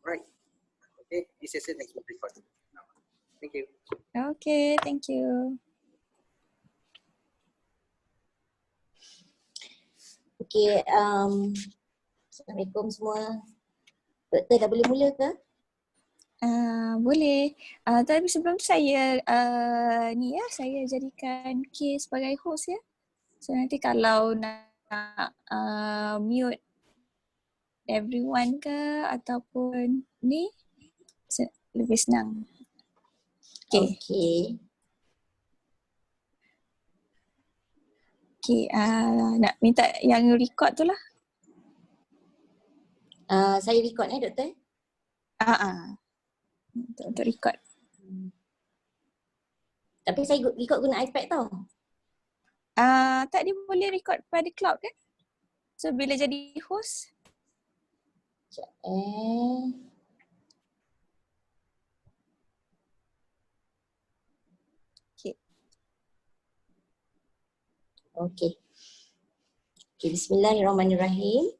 Alright. Okay, this session has been recorded. Thank you. Okay, thank you. Okay, Assalamualaikum semua. Doktor dah boleh mula ke? Boleh. Tapi sebelum tu saya saya jadikan K sebagai host ya. So nanti kalau nak mute everyone ke ataupun ni lebih senang. Okay. Okay, nak minta yang record tu lah. Saya record doktor? Untuk record. Tapi saya record guna iPad tau. Tak, dia boleh record pada cloud kan? So bila jadi host? Okay. Bismillahirrahmanirrahim.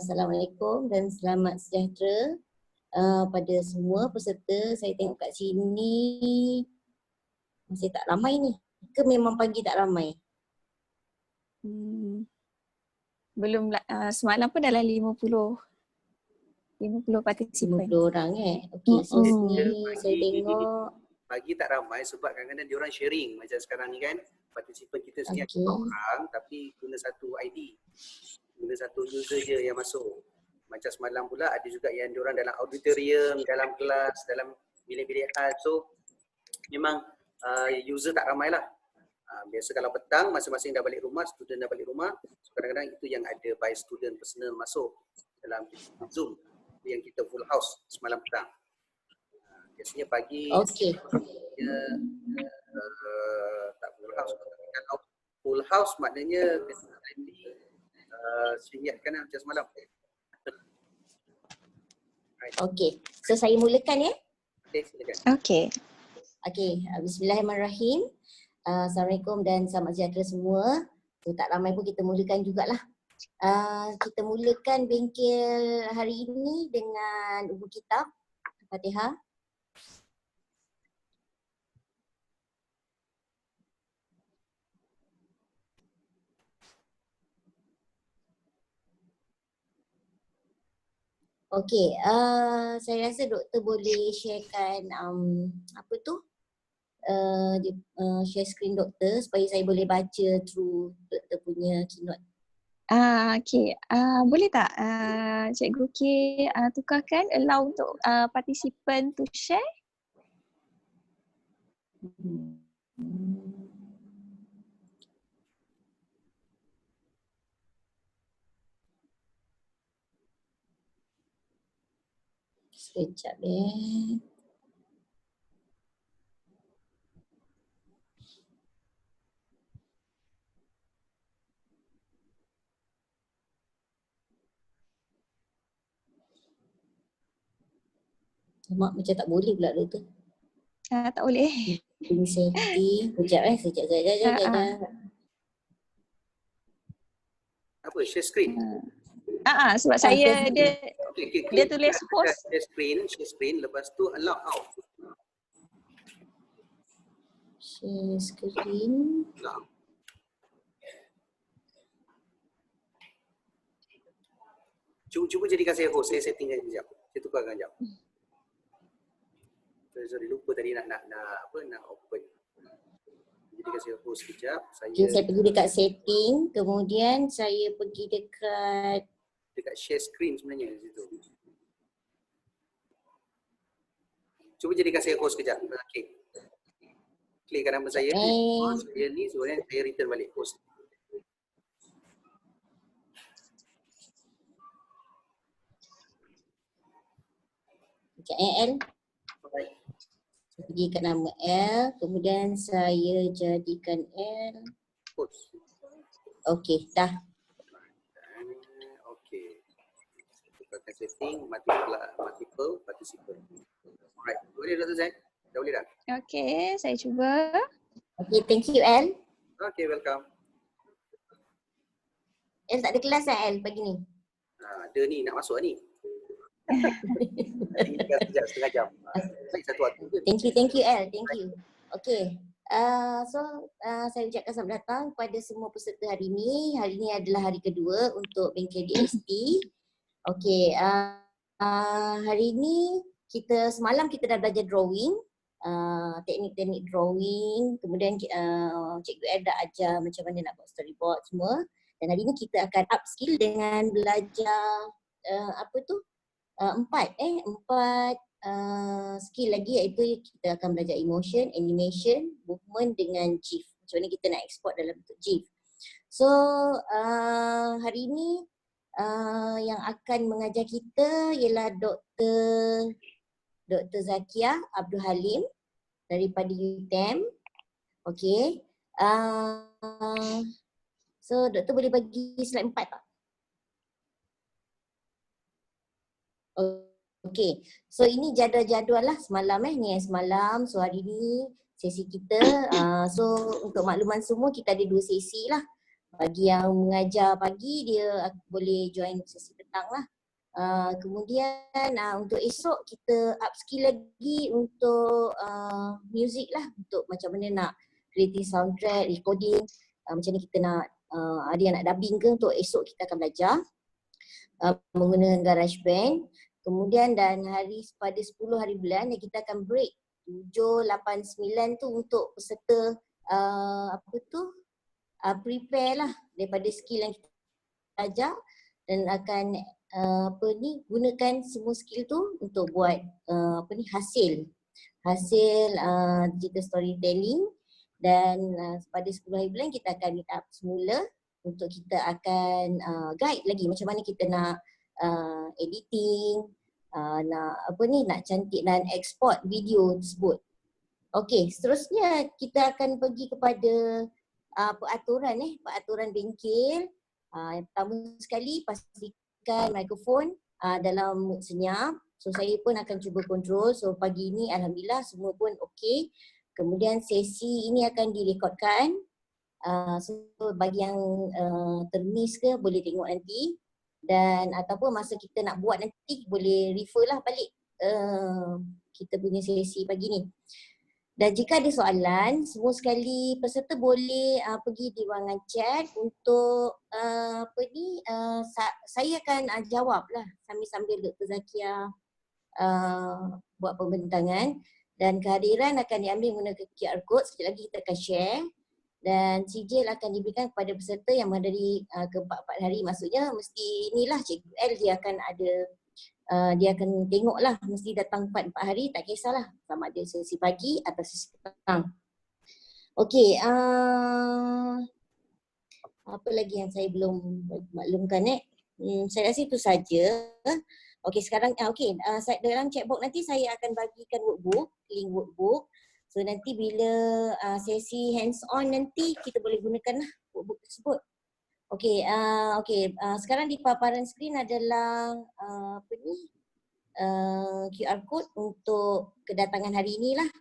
Assalamualaikum dan selamat sejahtera pada semua peserta. Saya tengok kat sini masih tak ramai ni. Ke memang pagi tak ramai? Belum, semalam pun dalam 50 partisipan. 50 orang Okay, so sini saya tengok. Pagi tak ramai sebab kadang-kadang diorang sharing macam sekarang ni kan. Partisipan kita sini ada orang tapi guna satu ID. Guna satu user je yang masuk. Macam semalam pula ada juga yang diorang dalam auditorium, dalam kelas, dalam bilik-bilik hal. So memang user tak ramai lah. Biasa kalau petang masing-masing dah balik rumah, student dah balik rumah. So, kadang-kadang itu yang ada by student personal masuk dalam Zoom yang kita full house semalam petang. Biasanya pagi tak full house. Kalau full house maknanya seingatkan macam semalam. Okay, so saya mulakan ya? Okay, silakan. Okay. Bismillahirrahmanirrahim. Assalamualaikum dan selamat sejahtera semua. So, tak ramai pun kita mulakan jugalah. Kita mulakan bengkel hari ini dengan buku kitab Al-Fatihah. Okay, saya rasa doktor boleh sharekan share screen doktor supaya saya boleh baca through doktor punya keynote. Okay. Boleh tak Cikgu K tukarkan allow untuk participant to share? Sekejap Mak macam tak boleh pula doktor. Tak boleh. Ini setting. Sekejap. Apa? Share screen? Sebab saya dia tulis host. Share screen, lepas tu allow out. Share screen. Cuba jadikan saya host, saya settingkan sekejap. Saya tukarkan sekejap. Sorry, lupa tadi nak open. Jadikan saya host sekejap. Saya pergi dekat setting, kemudian saya pergi dekat share screen sebenarnya di situ. Cuba jadikan saya host sekejap. Okay. Klikkan nama saya. Saya ni sebenarnya saya return balik host. L. Saya pergi ke nama L, kemudian saya jadikan L. Okey, dah. Okey. Tukar setting multiple participant. Alright, boleh Dr. Zain? Dah boleh dah? Okey, saya cuba. Okey, thank you L. Okey, welcome. L tak ada kelas L pagi ni? Ada ni, nak masuk ni. Tinggal setengah jam. Satu waktu je. Thank you El, thank you. Okay, saya ucapkan selamat datang kepada semua peserta hari ini. Hari ini adalah hari kedua untuk bengkel DST. Okay, hari ini semalam kita dah belajar drawing, teknik-teknik drawing. Kemudian Cikgu El dah ajar macam mana nak buat storyboard semua. Dan hari ini kita akan upskill dengan belajar empat skill lagi, iaitu kita akan belajar emotion, animation, movement dengan GIF. Macam mana kita nak export dalam bentuk GIF. So hari ini yang akan mengajar kita ialah Dr. Zakia Abdul Halim daripada UTM. Okay. So doktor boleh bagi slide 4 tak? Okay, so ini jadual-jadual lah semalam ni yang semalam. So hari ni sesi kita, so untuk makluman semua kita ada 2 sesi lah. Bagi yang mengajar pagi dia boleh join sesi petang lah. Kemudian untuk esok kita upskill lagi untuk music lah, untuk macam mana nak creating soundtrack, recording, macam mana kita nak ada yang nak dubbing ke, untuk esok kita akan belajar menggunakan GarageBand. Kemudian dan pada 10 hari bulan kita akan break 7, 8, 9 tu untuk peserta prepare lah daripada skill yang kita ajar, dan akan gunakan semua skill tu untuk buat hasil digital storytelling. Dan pada 10 hari bulan kita akan meet up semula untuk kita akan guide lagi macam mana kita nak editing, nak cantik dan export video tersebut. Okey, seterusnya kita akan pergi kepada peraturan bengkel. Yang pertama sekali, pastikan mikrofon dalam mood senyap. So saya pun akan cuba kontrol. So pagi ini alhamdulillah semua pun okey. Kemudian sesi ini akan direkodkan. So bagi yang termiss ke boleh tengok nanti. Dan ataupun masa kita nak buat nanti boleh refer lah balik kita punya sesi pagi ni. Dan jika ada soalan, semua sekali peserta boleh pergi di ruangan chat untuk saya akan jawab lah sambil Dr. Zakia buat pembentangan. Dan kehadiran akan diambil menggunakan QR code. Sekejap lagi kita akan share. Dan sijil akan diberikan kepada peserta yang menghadiri ke 4 hari. Maksudnya mesti inilah Cikgu L dia akan ada, dia akan tengok lah, mesti datang 4 hari, tak kisahlah sama ada sesi pagi atau sesi petang. Okey, apa lagi yang saya belum maklumkan saya rasa itu saja. Okey, sekarang dalam chatbox nanti saya akan bagikan link workbook. So nanti bila sesi hands on nanti kita boleh gunakan lah workbook tersebut. Okey, sekarang di paparan skrin adalah QR code untuk kedatangan hari ini lah.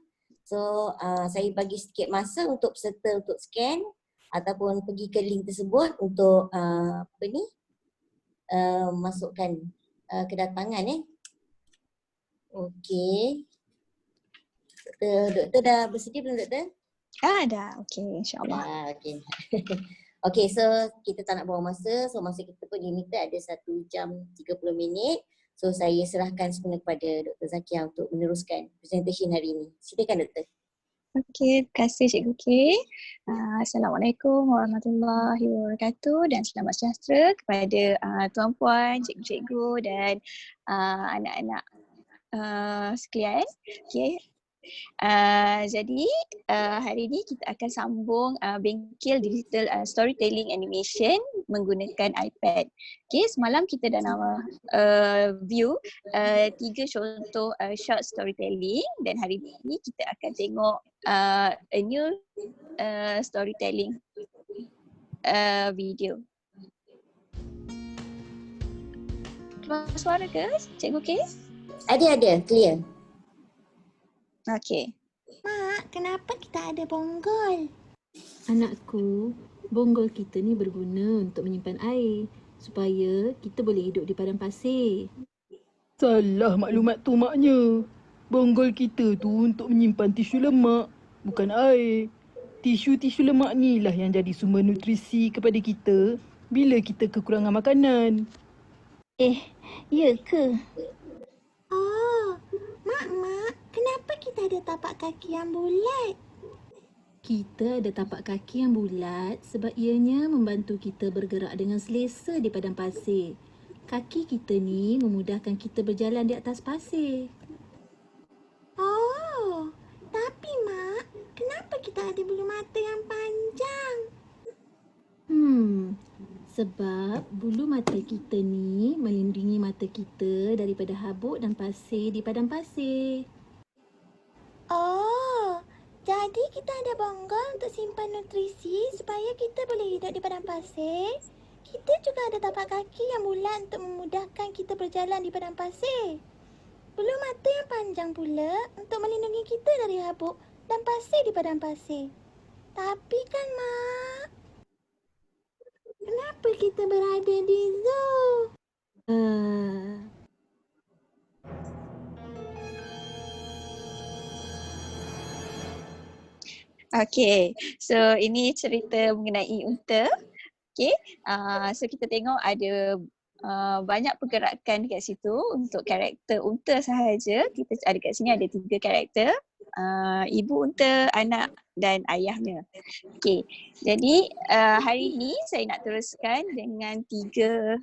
So saya bagi sedikit masa untuk peserta untuk scan ataupun pergi ke link tersebut untuk masukkan kedatangan Okey. Doktor dah bersedia belum doktor? Dah. Okey, insyaAllah. Okey. Okey, so kita tak nak buang masa. So masa kita pun limited ada 1 jam 30 minit. So saya serahkan semula kepada Dr. Zakia untuk meneruskan presentation hari ini. Silakan doktor. Okey, terima kasih Cikgu Kay. Assalamualaikum warahmatullahi wabarakatuh dan selamat sejahtera kepada tuan-puan, cikgu-cikgu dan anak-anak sekalian. Okey. Jadi hari ini kita akan sambung bengkel digital storytelling animation menggunakan iPad. Okay, semalam kita dah view 3 contoh short storytelling dan hari ini kita akan tengok a new storytelling video. Keluar suara ke Cikgu Kay? Ada, clear. Okey. Mak, kenapa kita ada bonggol? Anakku, bonggol kita ni berguna untuk menyimpan air supaya kita boleh hidup di padang pasir. Salah maklumat tu maknya. Bonggol kita tu untuk menyimpan tisu lemak, bukan air. Tisu-tisu lemak ni lah yang jadi sumber nutrisi kepada kita bila kita kekurangan makanan. Ya ke? Oh, Mak, kenapa kita ada tapak kaki yang bulat? Kita ada tapak kaki yang bulat sebab ianya membantu kita bergerak dengan selesa di padang pasir. Kaki kita ni memudahkan kita berjalan di atas pasir. Oh, tapi Mak, kenapa kita ada bulu mata yang panjang? Sebab bulu mata kita ni melindungi mata kita daripada habuk dan pasir di padang pasir. Oh, jadi kita ada bonggol untuk simpan nutrisi supaya kita boleh hidup di padang pasir. Kita juga ada tapak kaki yang bulat untuk memudahkan kita berjalan di padang pasir. Bulu mata yang panjang pula untuk melindungi kita dari habuk dan pasir di padang pasir. Tapi kan, Mak, kenapa kita berada di zoo? Okay, so ini cerita mengenai unta. Okay, so kita tengok ada banyak pergerakan dekat situ untuk karakter unta sahaja. Kita ada kat sini ada 3 karakter. Ibu unta, anak dan ayahnya. Okay, jadi hari ini saya nak teruskan dengan 3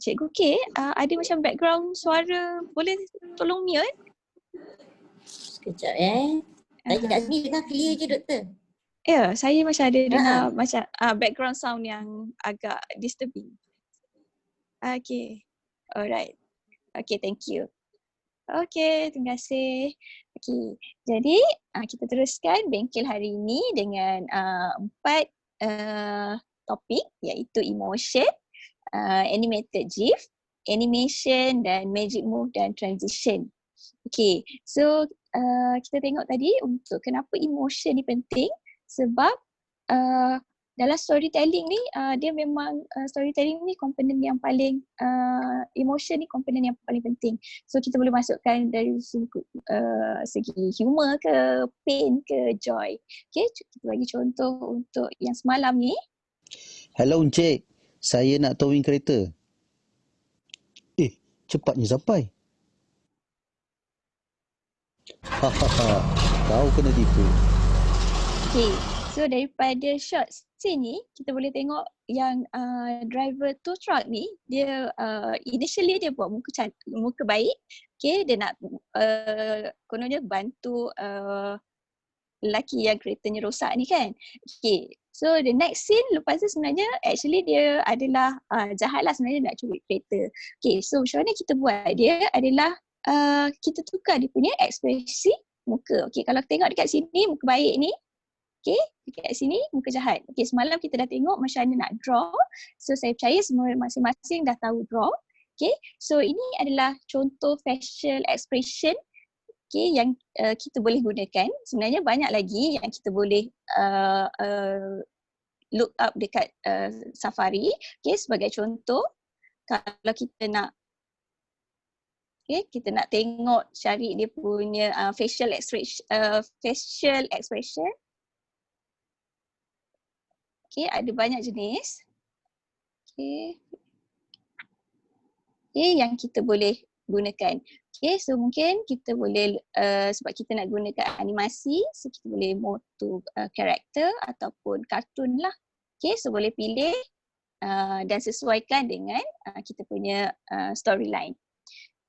cikgu. Okay, ada macam background suara, boleh tolong mute? Sekejap Saya kat sini dengar clear je doktor. Ya, saya macam ada dengar macam background sound yang agak disturbing. Okay, alright. Okay, thank you. Okay, terima kasih. Okay, jadi kita teruskan bengkel hari ini dengan 4 topik, iaitu emotion, animated GIF, animation dan magic move dan transition. Okay, so kita tengok tadi untuk kenapa emotion ni penting, sebab dalam storytelling ni dia memang storytelling ni komponen yang paling emotion ni komponen yang paling penting. So kita boleh masukkan dari segi humor ke, pain ke, joy. Okay, kita bagi contoh untuk yang semalam ni. Hello Encik, saya nak towing kereta. Cepatnya sampai. Hahaha, kau kena tipu. Okay, so daripada shot scene ni, kita boleh tengok yang driver tow truck ni, dia initially dia buat muka baik. Okay, dia nak kononnya bantu lelaki yang keretanya rosak ni kan. Okay, so the next scene lepas tu sebenarnya actually dia adalah jahat lah sebenarnya nak curi kereta. Okay, so macam mana kita buat dia adalah kita tukar dia punya ekspresi muka. Okay, kalau tengok dekat sini muka baik ni, okay, dekat sini muka jahat. Okay, semalam kita dah tengok macam mana nak draw. So saya percaya semua masing-masing dah tahu draw. Okay, so ini adalah contoh facial expression, okay, yang kita boleh gunakan. Sebenarnya banyak lagi yang kita boleh look up dekat Safari. Okay, sebagai contoh, kalau kita nak kita nak tengok, cari dia punya facial expression. Okay, ada banyak jenis. Okay, yang kita boleh gunakan. Okay, so mungkin kita boleh, sebab kita nak gunakan animasi, so kita boleh mode to character ataupun kartun lah. Okay, so boleh pilih dan sesuaikan dengan kita punya storyline.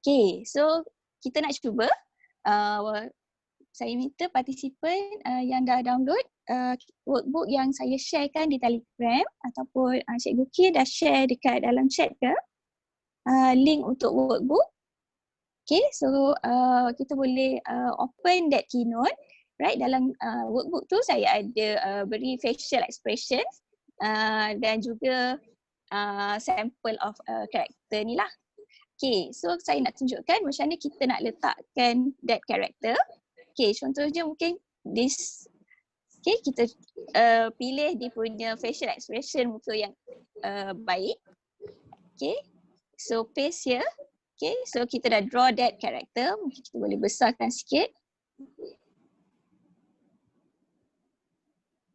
Okay, so kita nak cuba. Saya minta partisipan yang dah download workbook yang saya sharekan di Telegram ataupun Cikgu Ki dah share dekat dalam chat ke link untuk workbook. Okay, so kita boleh open that keynote. Right, dalam workbook tu saya ada beri facial expression dan juga sample of character ni lah. Okay, so saya nak tunjukkan macam mana kita nak letakkan that character. Okay, contohnya mungkin this. Okay, kita pilih dia punya facial expression muka yang baik. Okay, so paste here. Okay, so kita dah draw that character. Mungkin kita boleh besarkan sikit.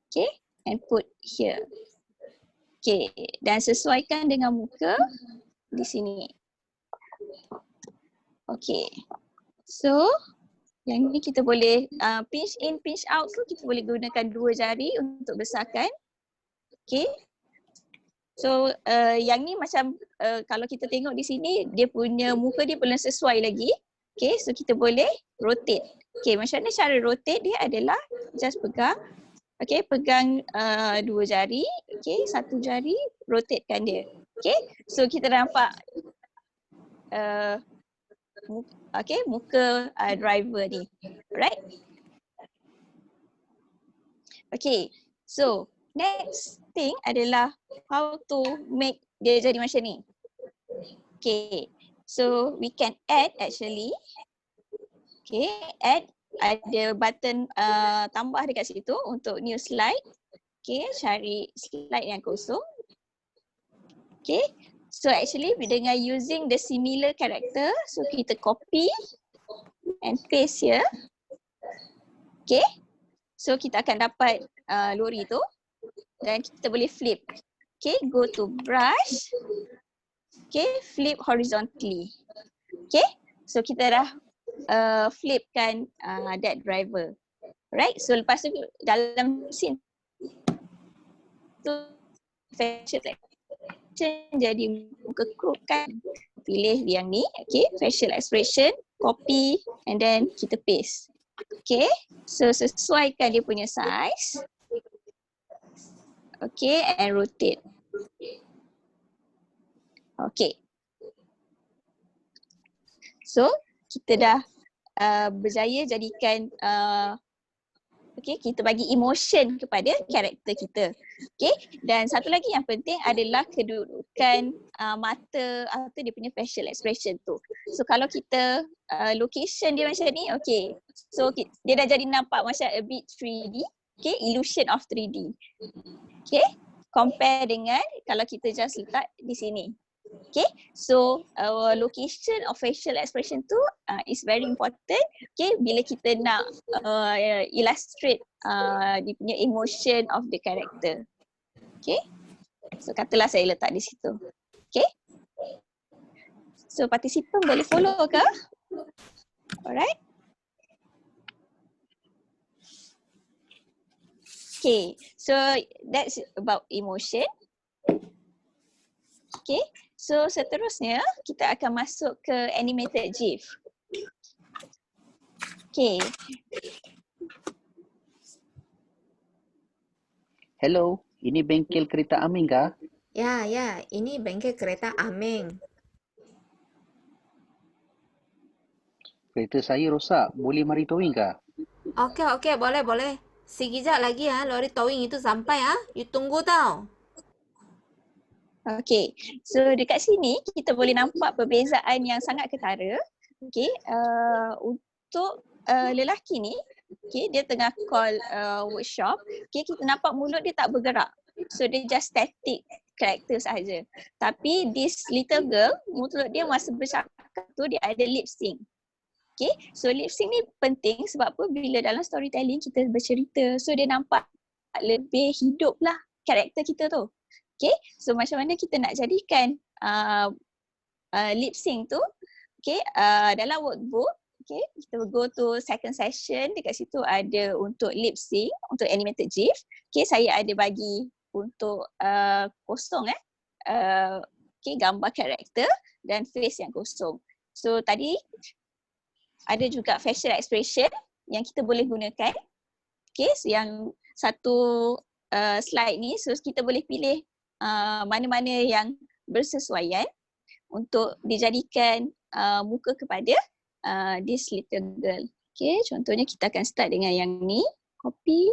Okay, and put here. Okay, dan sesuaikan dengan muka di sini. Okay, so yang ni kita boleh pinch in, pinch out tu kita boleh gunakan 2 jari untuk besarkan. Okay, so yang ni macam kalau kita tengok di sini dia punya muka dia belum sesuai lagi. Okay, so kita boleh rotate. Okay, macam mana cara rotate dia adalah just pegang. Okay, pegang 2 jari. Okay, 1 jari rotatekan dia. Okay, so kita nampak okay, muka driver ni. Alright. Okay, so next thing adalah how to make dia jadi macam ni. Okay, so we can add actually. Okay, add. Ada button tambah dekat situ untuk new slide. Okay, cari slide yang kosong. Okay, so actually dengan using the similar character, so kita copy and paste here. Okay, so kita akan dapat lori tu dan kita boleh flip. Okay, go to brush. Okay, flip horizontally. Okay, so kita dah flipkan that driver. Right, so lepas tu dalam scene tu facial expression jadi muka crook kan. Pilih yang ni, okay, facial expression, copy and then kita paste. Okay, so sesuaikan dia punya size. Okay, and rotate. Okay. So kita dah berjaya jadikan okay, kita bagi emotion kepada karakter kita. Okay, dan satu lagi yang penting adalah kedudukan mata atau dia punya facial expression tu. So kalau kita location dia macam ni, okay, so dia dah jadi nampak macam a bit 3D. Okay, illusion of 3D. Okay, compare dengan kalau kita just letak di sini. Okay, so location of facial expression tu is very important. Okay, bila kita nak illustrate dia punya emotion of the character. Okay, so katalah saya letak di situ. Okay, so participant boleh follow ke? Alright. Okay, so that's about emotion. Okay, so seterusnya kita akan masuk ke animated GIF. Okay. Hello, ini bengkel kereta Aming kah? Ya, ini bengkel kereta Aming. Kereta saya rosak, boleh mari towing kah? Okey, boleh. Sekejap lagi lori towing itu sampai You tunggu tau. Okay, so dekat sini kita boleh nampak perbezaan yang sangat ketara. Okay, untuk lelaki ni, okay, dia tengah call workshop. Okay, kita nampak mulut dia tak bergerak. So dia just static character sahaja. Tapi this little girl, mulut dia masa bercakap tu dia ada lip sync. Okay, so lip sync ni penting sebab apa? Bila dalam storytelling kita bercerita, so dia nampak lebih hidup lah karakter kita tu. Okay, so macam mana kita nak jadikan lip sync tu? Okay, dalam workbook, okay, kita go to second session, dekat situ ada untuk lip sync, untuk animated GIF. Okay, saya ada bagi untuk kosong okay, gambar karakter dan face yang kosong. So tadi ada juga facial expression yang kita boleh gunakan. Okay, so yang satu slide ni, so kita boleh pilih mana-mana yang bersesuaian untuk dijadikan muka kepada this little girl. Okay, contohnya kita akan start dengan yang ni, copy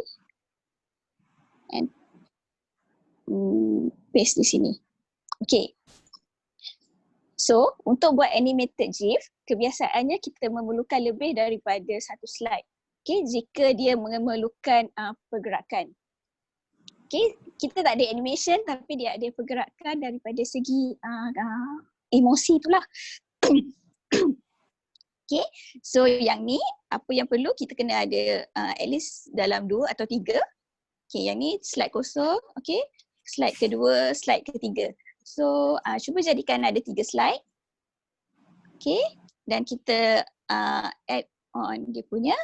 and paste di sini. Okay, so untuk buat animated GIF, kebiasaannya kita memerlukan lebih daripada satu slide. Okay, jika dia memerlukan pergerakan. Okay, kita tak ada animation tapi dia ada pergerakan daripada segi emosi itulah. Okay, so yang ni apa yang perlu kita kena ada at least dalam 2 atau 3. Okay, yang ni slide kosong. Okay, slide kedua, slide ketiga. So cuba jadikan ada 3 slide. Okay, dan kita add on dia punya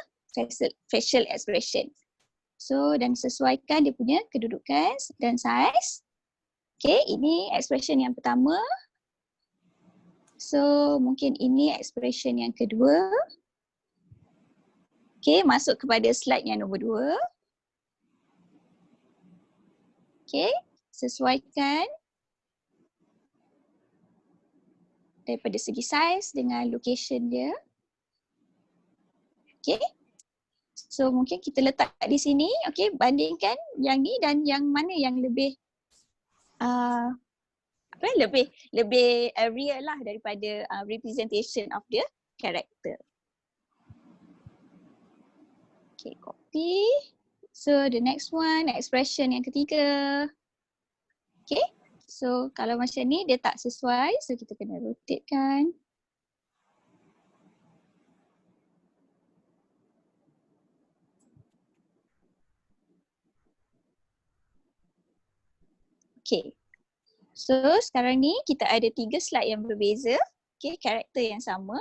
facial expression. So dan sesuaikan dia punya kedudukan dan size. Okay, ini expression yang pertama. So mungkin ini expression yang kedua. Okay, masuk kepada slide yang nombor 2. Okay, sesuaikan daripada segi size dengan location dia. Okay, so mungkin kita letak di sini. Okay, bandingkan yang ni dan yang mana yang lebih lebih real lah daripada representation of the character. Okay, copy. So the next one, expression yang ketiga. Okay, so kalau macam ni dia tak sesuai, so kita kena rotate kan. Okay, so sekarang ni kita ada 3 slide yang berbeza. Okay, karakter yang sama.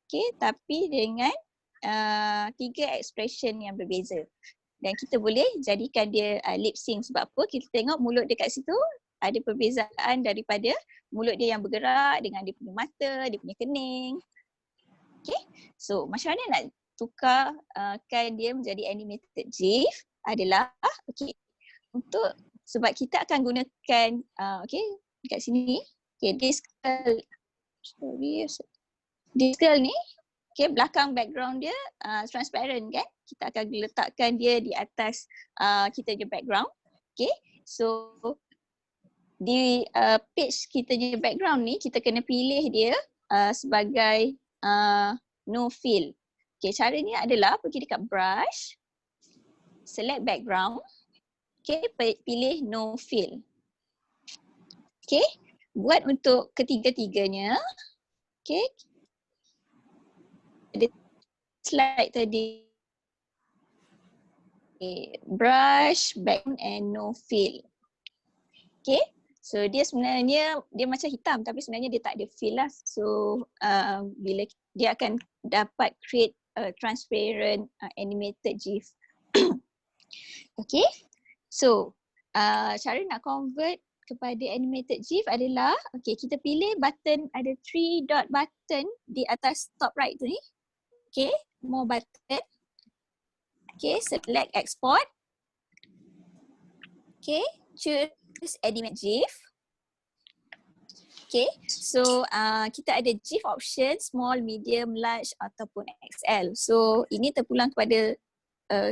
Okay, tapi dengan 3 expression yang berbeza. Dan kita boleh jadikan dia lip sync. Sebab apa? Kita tengok mulut dia kat situ ada perbezaan daripada mulut dia yang bergerak dengan dia punya mata, dia punya kening. Okay, so macam mana nak tukarkan dia menjadi animated GIF adalah okay, untuk sebab kita akan gunakan okay, dekat sini. Okay, Discal ni, okay, belakang background dia transparent kan. Kita akan letakkan dia di atas kita punya background. Okay, so di page kita punya background ni kita kena pilih dia sebagai no fill. Okay, caranya adalah pergi dekat brush, select background, okay, pilih no fill. Okay, buat untuk ketiga-tiganya. Okay, ada slide tadi. Okay, brush, background and no fill. Okay, so dia sebenarnya dia macam hitam tapi sebenarnya dia tak ada fill lah. So bila dia akan dapat create transparent animated GIF. Okay, so cara nak convert kepada animated GIF adalah okay, kita pilih button, ada 3 dot button di atas top right tu ni. Okay, more button. Okay, select export. Okay, choose animate GIF. Okay, so kita ada GIF option small, medium, large ataupun XL. So ini terpulang kepada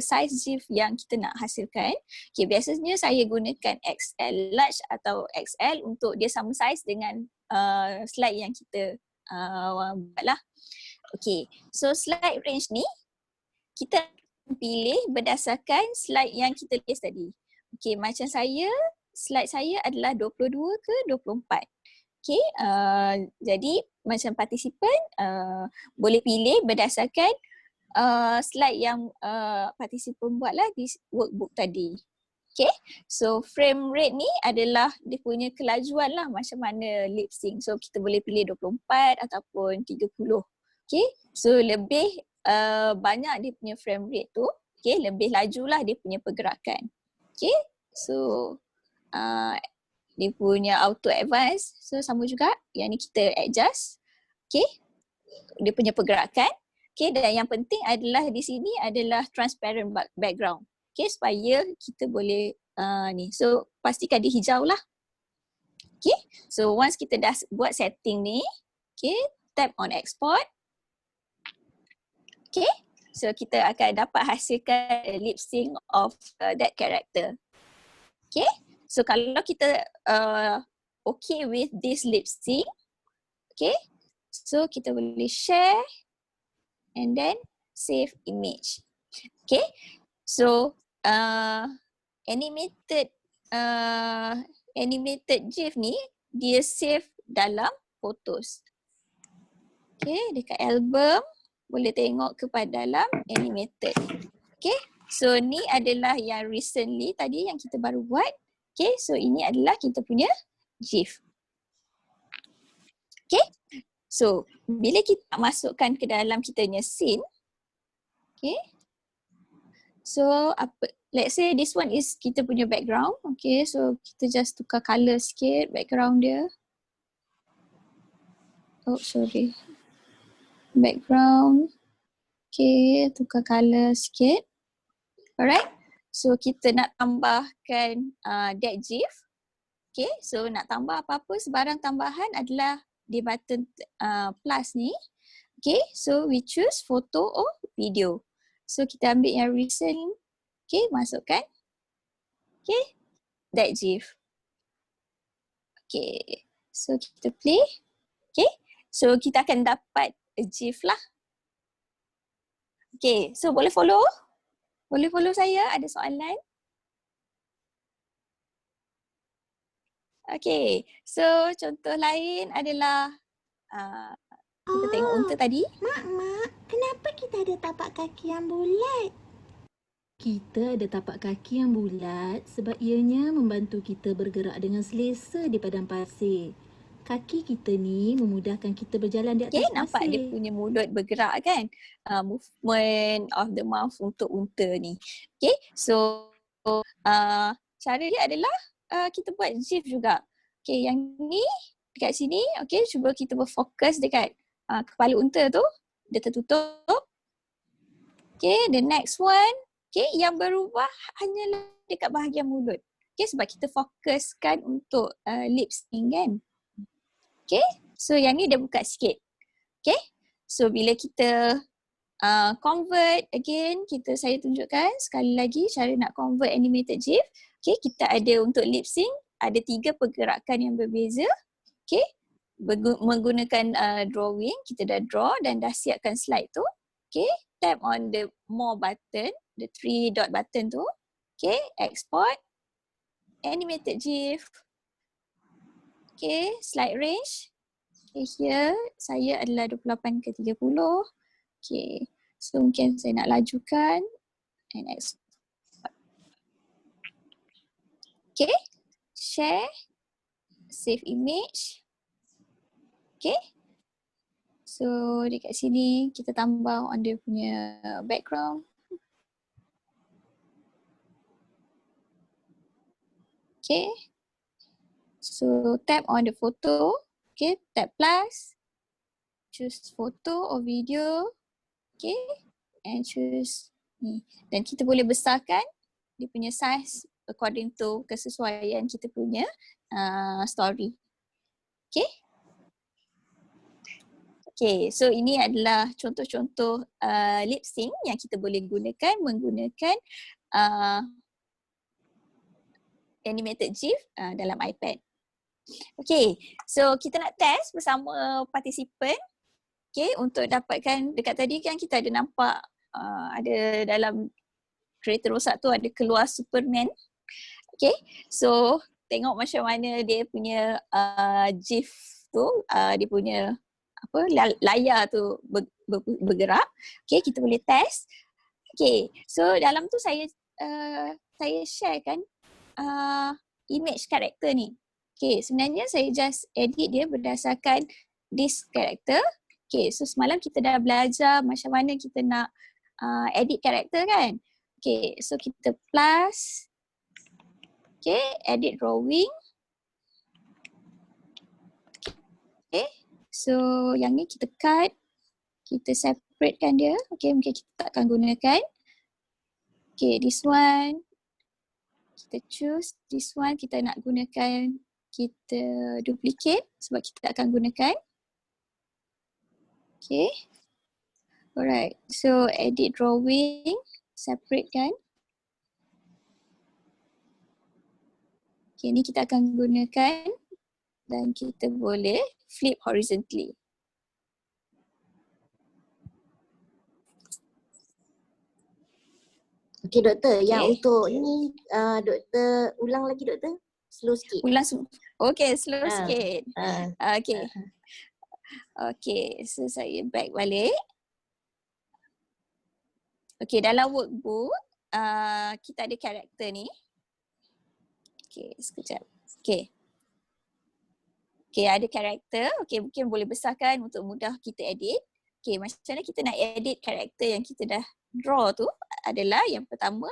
size GIF yang kita nak hasilkan. Okay, biasanya saya gunakan XL, large atau XL untuk dia sama size dengan slide yang kita buat lah. Okay, so slide range ni kita pilih berdasarkan slide yang kita list tadi. Okay, macam slide saya adalah 22 ke 24. Okay, jadi macam partisipan boleh pilih berdasarkan slide yang partisipan buat lah di workbook tadi. Okay, so frame rate ni adalah dia punya kelajuan lah macam mana lip sync. So kita boleh pilih 24 ataupun 30. Okay, so lebih banyak dia punya frame rate tu, okay, lebih lajulah dia punya pergerakan. Okay, so dia punya auto advance, so sama juga, yang ni kita adjust, okay, dia punya pergerakan, okay, dan yang penting adalah di sini adalah transparent background, okay, supaya kita boleh ni, so pastikan dia hijau lah. Okay, so once kita dah buat setting ni, okay, tap on export. Okay, so kita akan dapat hasilkan lip sync of that character. Okay, so kalau kita okay with this lip sync, okay, so kita boleh share and then save image. Okay, so animated GIF ni dia save dalam photos. Okay, dekat album boleh tengok kepada dalam animated. Okay, so ni adalah yang recently tadi yang kita baru buat. Okay, so ini adalah kita punya GIF. Okay, so bila kita masukkan ke dalam kita punya scene, okay, so let's say this one is kita punya background. Okay, so kita just tukar colour sikit background dia. Oh, sorry. Background. Okay, tukar colour sikit. Alright. So kita nak tambahkan that GIF. Okay, so nak tambah apa-apa sebarang tambahan adalah di button plus ni. Okay, so we choose photo or video. So kita ambil yang recent. Okay, masukkan. Okay, that GIF. Okay, so kita play. Okay, so kita akan dapat a GIF lah. Okay, so boleh follow? Boleh follow saya? Ada soalan? Okay, so contoh lain adalah kita tengok unta tadi. Mak, kenapa kita ada tapak kaki yang bulat? Kita ada tapak kaki yang bulat sebab ianya membantu kita bergerak dengan selesa di padang pasir. Kaki kita ni memudahkan kita berjalan di atas Okay, pasir. nampak dia punya mulut bergerak kan? Movement of the mouth untuk unta ni. Okay, so cara dia adalah kita buat GIF juga. Okay, yang ni dekat sini, okay, cuba kita berfokus dekat kepala unta tu. Dia tertutup. Okay, the next one. Okay, yang berubah hanyalah dekat bahagian mulut. Okay, sebab kita fokuskan untuk lip sync kan. Okay, so yang ni dia buka sikit. Okay, so bila kita convert again, saya tunjukkan sekali lagi cara nak convert animated GIF. Okay, kita ada untuk lip sync, ada 3 pergerakan yang berbeza. Okay, menggunakan drawing, kita dah draw dan dah siapkan slide tu. Okay, tap on the more button, the 3 dot button tu. Okay, export, animated GIF. Okay, slide range. Okay, here saya adalah 28 ke 30. Okay, so mungkin saya nak lajukan and export. Okay, share, save image. Okay, so dekat sini kita tambah on dia punya background. Okay, so tap on the photo. Okay, tap plus, choose photo or video. Okay, and choose ni. Dan kita boleh besarkan dia punya size according to kesesuaian kita punya story. Okay. Okay, so ini adalah contoh-contoh lip sync yang kita boleh gunakan menggunakan animated GIF dalam iPad. Okay, so kita nak test bersama partisipan. Okay, untuk dapatkan dekat tadi kan kita ada nampak ada dalam kereta rosak tu ada keluar Superman. Okay, so tengok macam mana dia punya GIF tu, dia punya layar tu bergerak. Okay, kita boleh test. Okay, so dalam tu saya sharekan image karakter ni. Okay, sebenarnya saya just edit dia berdasarkan this character. Okay, so semalam kita dah belajar macam mana kita nak edit karakter kan. Okay, so kita plus. Okay, edit drawing. Okay, so yang ni kita cut. Kita separatekan dia. Okay, mungkin kita tak akan gunakan. Okay, this one. Kita choose. This one kita nak gunakan. Kita duplicate sebab kita akan gunakan. Okay. Alright. So edit drawing. Separate kan. Okay, ni kita akan gunakan. Dan kita boleh flip horizontally. Okay doktor, yang untuk ni doktor ulang lagi doktor. Slow sikit. Ulang okay, slow sikit. Okay. Okay, so saya back balik. Okay, dalam workbook, kita ada karakter ni. Okay, sekejap. Okay. Okay, ada karakter. Okay, mungkin boleh besarkan untuk mudah kita edit. Okay, macam mana kita nak edit karakter yang kita dah draw tu adalah yang pertama,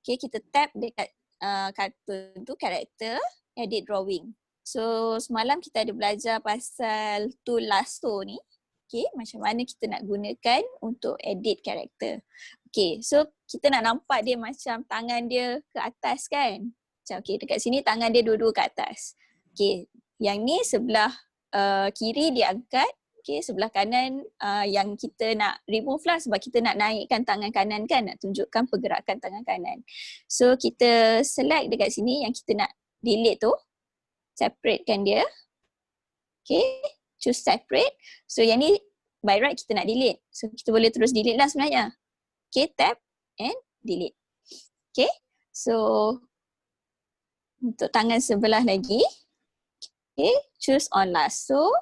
okay, kita tap dekat kartun tu, karakter, edit drawing. So, semalam kita ada belajar pasal tool lasso ni. Okay, macam mana kita nak gunakan untuk edit karakter. Okay, so kita nak nampak dia macam tangan dia ke atas kan. Macam okay, dekat sini tangan dia dua-dua ke atas. Okay, yang ni sebelah kiri dia angkat. Okay, sebelah kanan yang kita nak remove lah sebab kita nak naikkan tangan kanan kan, nak tunjukkan pergerakan tangan kanan. So kita select dekat sini yang kita nak delete tu, separatekan dia. Okay, choose separate. So yang ni by right kita nak delete. So kita boleh terus delete lah sebenarnya. Okay, tap and delete. Okay, so untuk tangan sebelah lagi, okay, choose on lasso.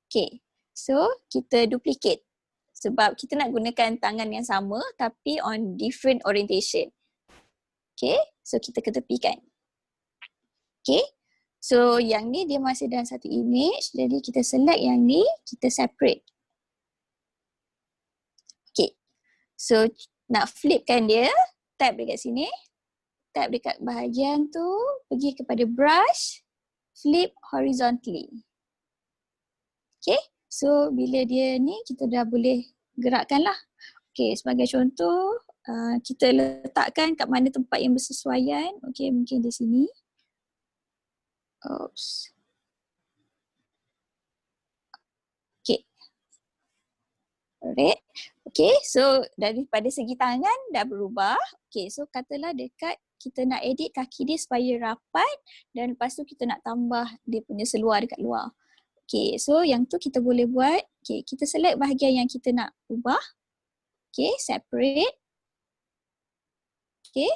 Okay, so kita duplicate sebab kita nak gunakan tangan yang sama tapi on different orientation. Okay, so kita ketepikan. Okay, so yang ni dia masih dalam satu image, jadi kita select yang ni, kita separate. Okay, so nak flipkan dia, tap dekat sini, tap dekat bahagian tu, pergi kepada brush, flip horizontally. Okay, so bila dia ni kita dah boleh gerakkan lah. Okay, sebagai contoh, kita letakkan kat mana tempat yang bersesuaian. Okay, mungkin di sini. Oops. Okay. Alright. Okay, so daripada segi tangan dah berubah. Okay, so katalah dekat kita nak edit kaki dia supaya rapat dan lepas tu kita nak tambah dia punya seluar dekat luar. Okay, so yang tu kita boleh buat. Okay, kita select bahagian yang kita nak ubah. Okay, separate. Okay,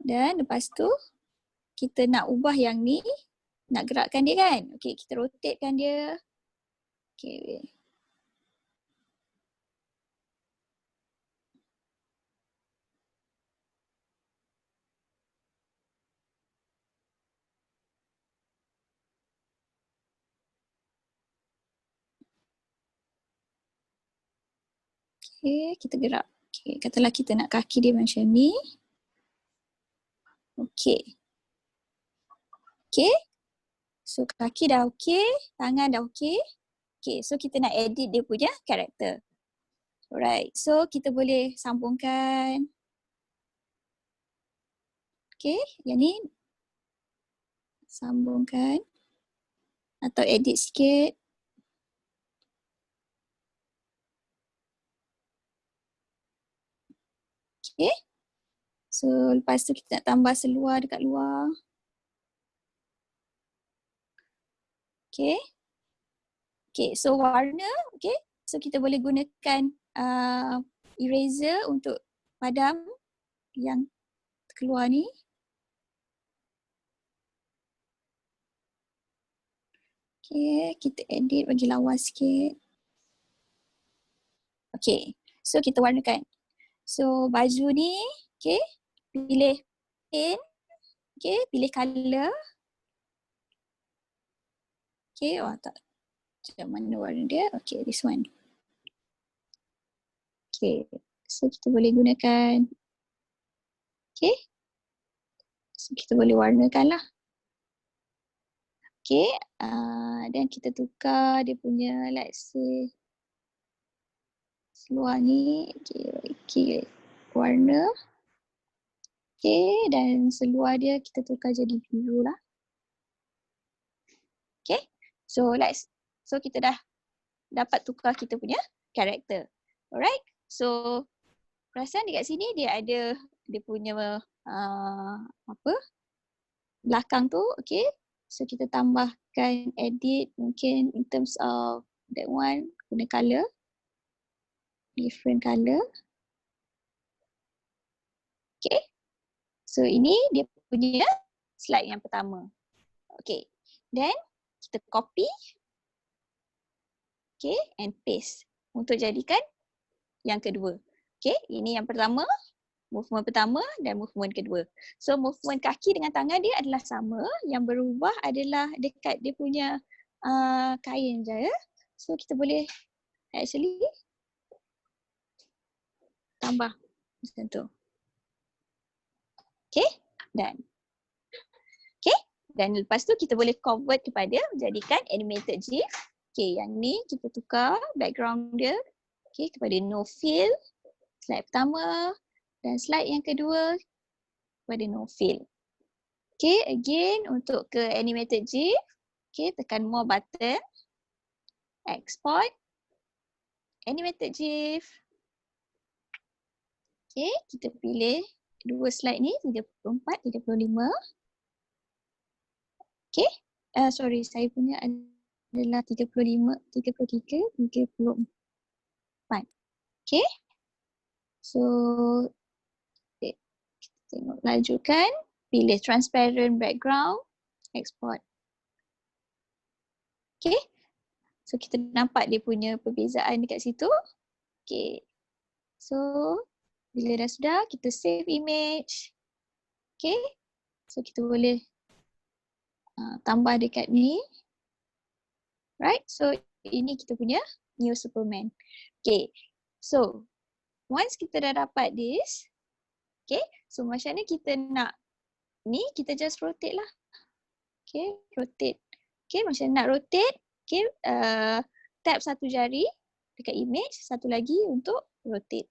dan lepas tu kita nak ubah yang ni, nak gerakkan dia kan. Okay, kita rotatekan dia. Okay. Okay, kita gerak. Okay, katalah kita nak kaki dia macam ni. Okay. Okay. So kaki dah okay, tangan dah okay. Okay, so kita nak edit dia punya karakter. Alright, so kita boleh sambungkan. Okay, yang ni sambungkan atau edit sikit. Okay, so lepas tu kita nak tambah seluar dekat luar. Okay, okay, so warna, okay, so kita boleh gunakan eraser untuk padam yang keluar ni. Okay, kita edit bagi lawa sikit. Okay, so kita warnakan. So baju ni, okay, pilih paint, okay, pilih colour. Okay, tak, macam mana warna dia? Okay, this one. Okay, so kita boleh gunakan. Okay, so kita boleh warnakan lah. Okay, dan kita tukar dia punya, let's say, seluar ni, okay, warna. Okay, dan seluar dia kita tukar jadi biru lah. Okay, so kita dah dapat tukar kita punya karakter. Alright, so perasan dekat sini dia ada dia punya belakang tu, okay. So kita tambahkan edit mungkin in terms of that one, guna colour. Different colour. Okay. So ini dia punya slide yang pertama. Okay. Then kita kita copy, okay, and paste untuk jadikan yang kedua. Okay, ini yang pertama, movement pertama dan movement kedua. So movement kaki dengan tangan dia adalah sama, yang berubah adalah dekat dia punya kain je. So kita boleh actually tambah macam tu. Okay, dan okay, dan lepas tu kita boleh convert kepada jadikan animated GIF. Okay, yang ni kita tukar background dia, okay, kepada no fill slide pertama, dan slide yang kedua kepada no fill. Okay, again untuk ke animated GIF, okay, tekan more button, export, animated GIF. Okay, kita pilih dua slide ni, 34, 35. Okay, sorry, saya punya adalah 35, 33, 34. Okay, so kita tengok lajukan, pilih transparent background, export. Okay, so kita nampak dia punya perbezaan dekat situ. Okay, so bila dah sudah, kita save image. Okay, so kita boleh tambah dekat ni. Right, so ini kita punya new Superman. Okay, so once kita dah dapat this, okay, so macam mana kita nak ni, kita just rotate lah. Okay, rotate. Okay, macam nak rotate, okay, tap satu jari dekat image, satu lagi untuk rotate.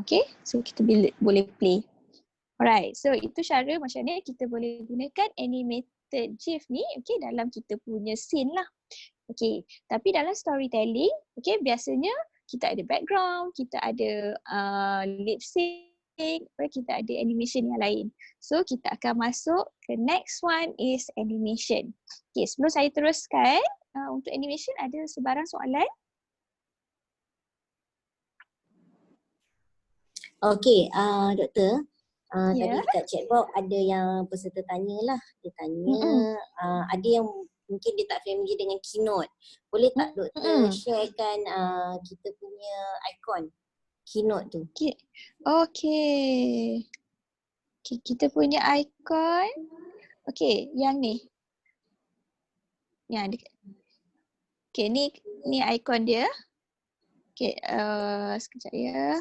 Okay, so kita boleh play. Alright, so itu cara macam mana kita boleh gunakan animated GIF ni, okay, dalam kita punya scene lah. Okay, tapi dalam storytelling, okay, biasanya kita ada background, kita ada lip sync, kita ada animation yang lain. So kita akan masuk ke next one is animation. Okay, sebelum saya teruskan, untuk animation ada sebarang soalan? Okey, doktor. Tadi Ya. dekat chatbox ada yang peserta tanyalah. Dia tanya, ada yang mungkin dia tak familiar dengan Keynote. Boleh tak doktor sharekan kita punya ikon Keynote tu? Okay. Okay, kita punya ikon. Okay, yang ni. Yang okay, ni ikon dia. Okay, sekejap ya.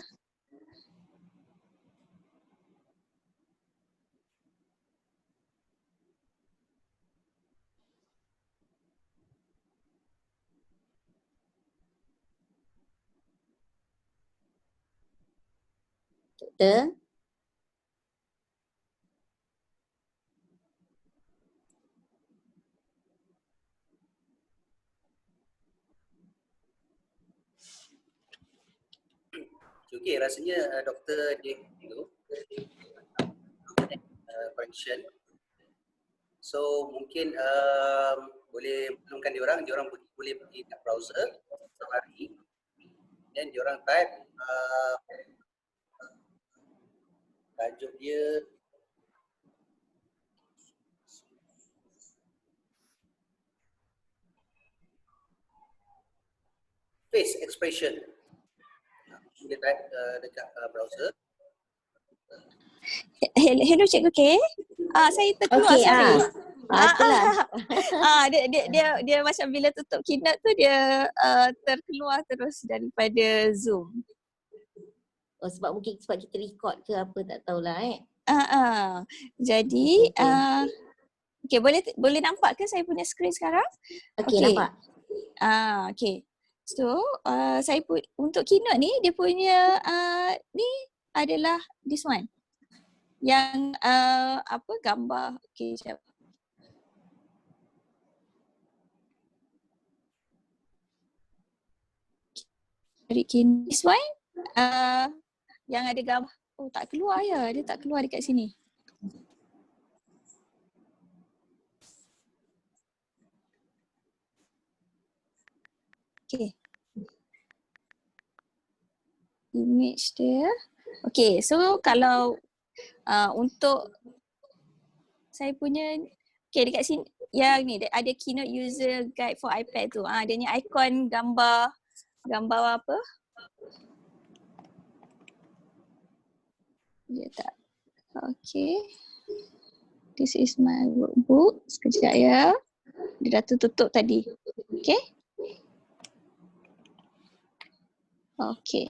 Doktor? Okey, rasanya Dr. Dave tu correction. So mungkin boleh tolongkan diorang boleh pergi kat browser Safari, dan diorang type tajuk dia face expression. Boleh type dekat browser. Hello Cikgu K. Saya terkeluar, Okey, sorry. itulah. Dia macam bila tutup Keynote tu dia terkeluar terus daripada Zoom. Oh, sebab kita record ke apa tak tahulah Jadi okay, boleh nampak ke saya punya skrin sekarang? Okey, nampak. Okay. So saya untuk Keynote ni dia punya ni adalah this one. Yang apa gambar. Okay, sekejap. This one yang ada gambar. Oh, tak keluar ya. Dia tak keluar dekat sini. Okay. Image dia. Okay, so kalau untuk saya punya, okay, dekat sini, yang ni ada Keynote User Guide for iPad tu. Dia ni ikon gambar apa? Dia tak. Okay. This is my workbook. Sekejap ya. Dia dah tutup tadi. Okay. Okay.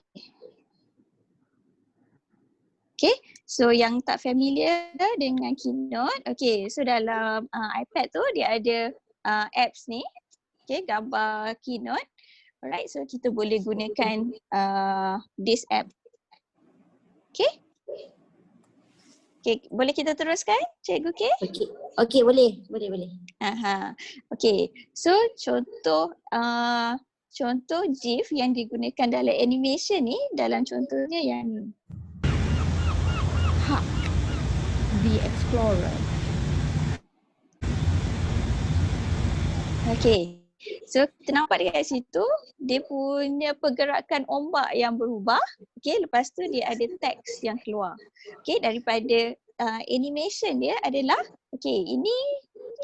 Okay. So yang tak familiar dengan Keynote. Okay. So dalam iPad tu dia ada apps ni. Okay. Gambar Keynote. Alright. So kita boleh gunakan this app. Okay. Okay, boleh kita teruskan, Cikgu K? Okey, boleh. Okay, so contoh GIF yang digunakan dalam animation ni, dalam contohnya yang ni. Hak the Explorer. Okay, so kita nampak dekat situ, dia punya pergerakan ombak yang berubah. Okay, lepas tu dia ada teks yang keluar. Okay, daripada animation dia adalah, okay, ini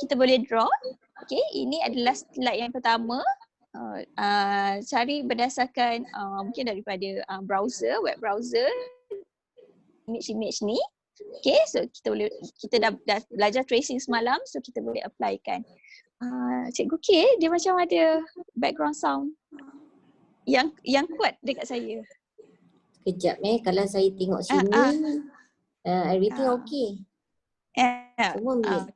kita boleh draw. Okay, ini adalah slide yang pertama. Cari berdasarkan mungkin daripada browser, web browser, image ni. Okay, so kita dah belajar tracing semalam, so kita boleh applykan. Cikgu K, dia macam ada background sound yang kuat dekat saya. Kejap kalau saya tengok sini everything okay. Semua mute.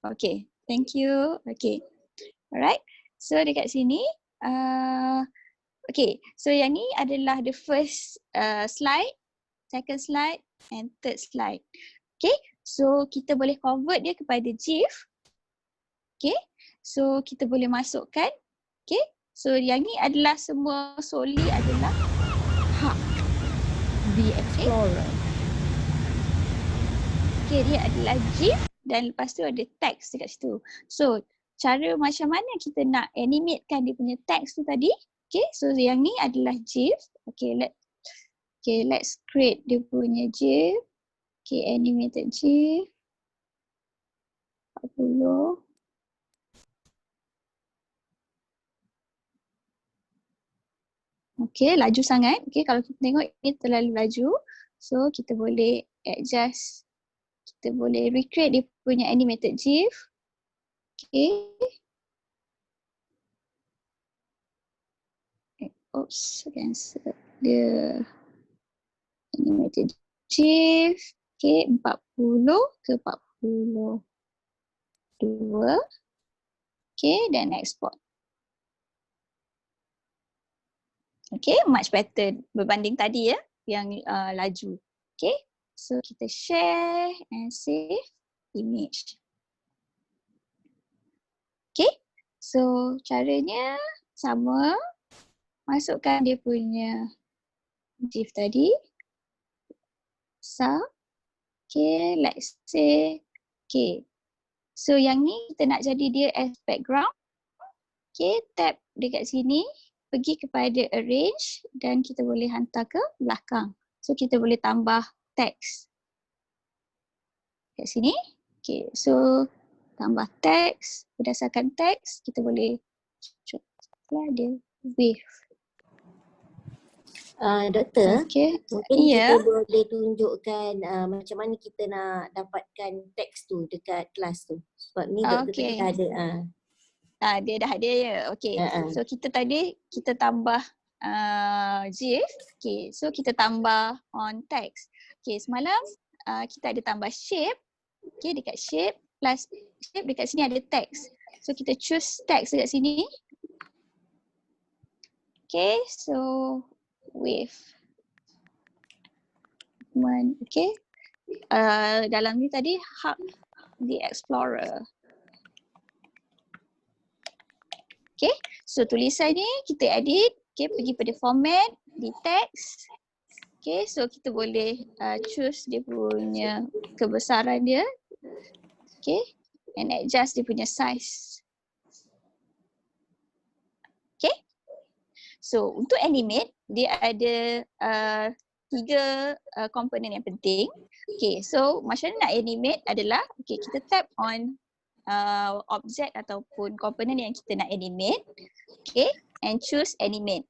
Okay, thank you. Okay, alright. So dekat sini, okay, so yang ni adalah the first slide, second slide and third slide. Okay, so kita boleh convert dia kepada GIF. Okay, so kita boleh masukkan. Okay, so yang ni adalah semua solely adalah Hak the Explorer. Okay, dia adalah GIF dan lepas tu ada teks dekat situ. So, cara macam mana kita nak animatekan dia punya teks tu tadi. Okay, so yang ni adalah GIF. Okay, let's create dia punya GIF. Okay, animated GIF. 40. Okay, laju sangat. Okay, kalau kita tengok ini terlalu laju. So, kita boleh adjust. Kita boleh recreate dia punya animated GIF. Okay. Oops, cancel dia animated GIF. Okay, 40 ke 42. Okay, dan export. Okay, much better berbanding tadi ya, yang laju. Okay, so kita share and save image. Okay, so caranya sama. Masukkan dia punya GIF tadi. Okay, let's say. Okay, so yang ni kita nak jadi dia as background. Okay, tap dekat sini. Pergi kepada arrange dan kita boleh hantar ke belakang. So kita boleh tambah teks. Kat sini. Okay, so tambah teks. Berdasarkan teks, kita boleh dia wave. Doktor, mungkin kita boleh tunjukkan macam mana kita nak dapatkan teks tu dekat kelas tu. Sebab ni doktor tadi ada. Dia dah ada ya. Okay. So kita tambah GIF. Okay. So kita tambah on text. Okay. Semalam kita ada tambah shape. Okay. Dekat shape plus shape dekat sini ada text. So kita choose text dekat sini. Okay. So wave. Okay. Dalam ni tadi hak the Explorer. Okay, so tulisan ni kita edit. Okay, pergi pada format, di text. Okay, so kita boleh choose dia punya kebesaran dia. Okay, and adjust dia punya size. Okay, so untuk animate, dia ada tiga komponen yang penting. Okay, so macam mana nak animate adalah kita tap on objek ataupun komponen yang kita nak animate. Okay, and choose animate.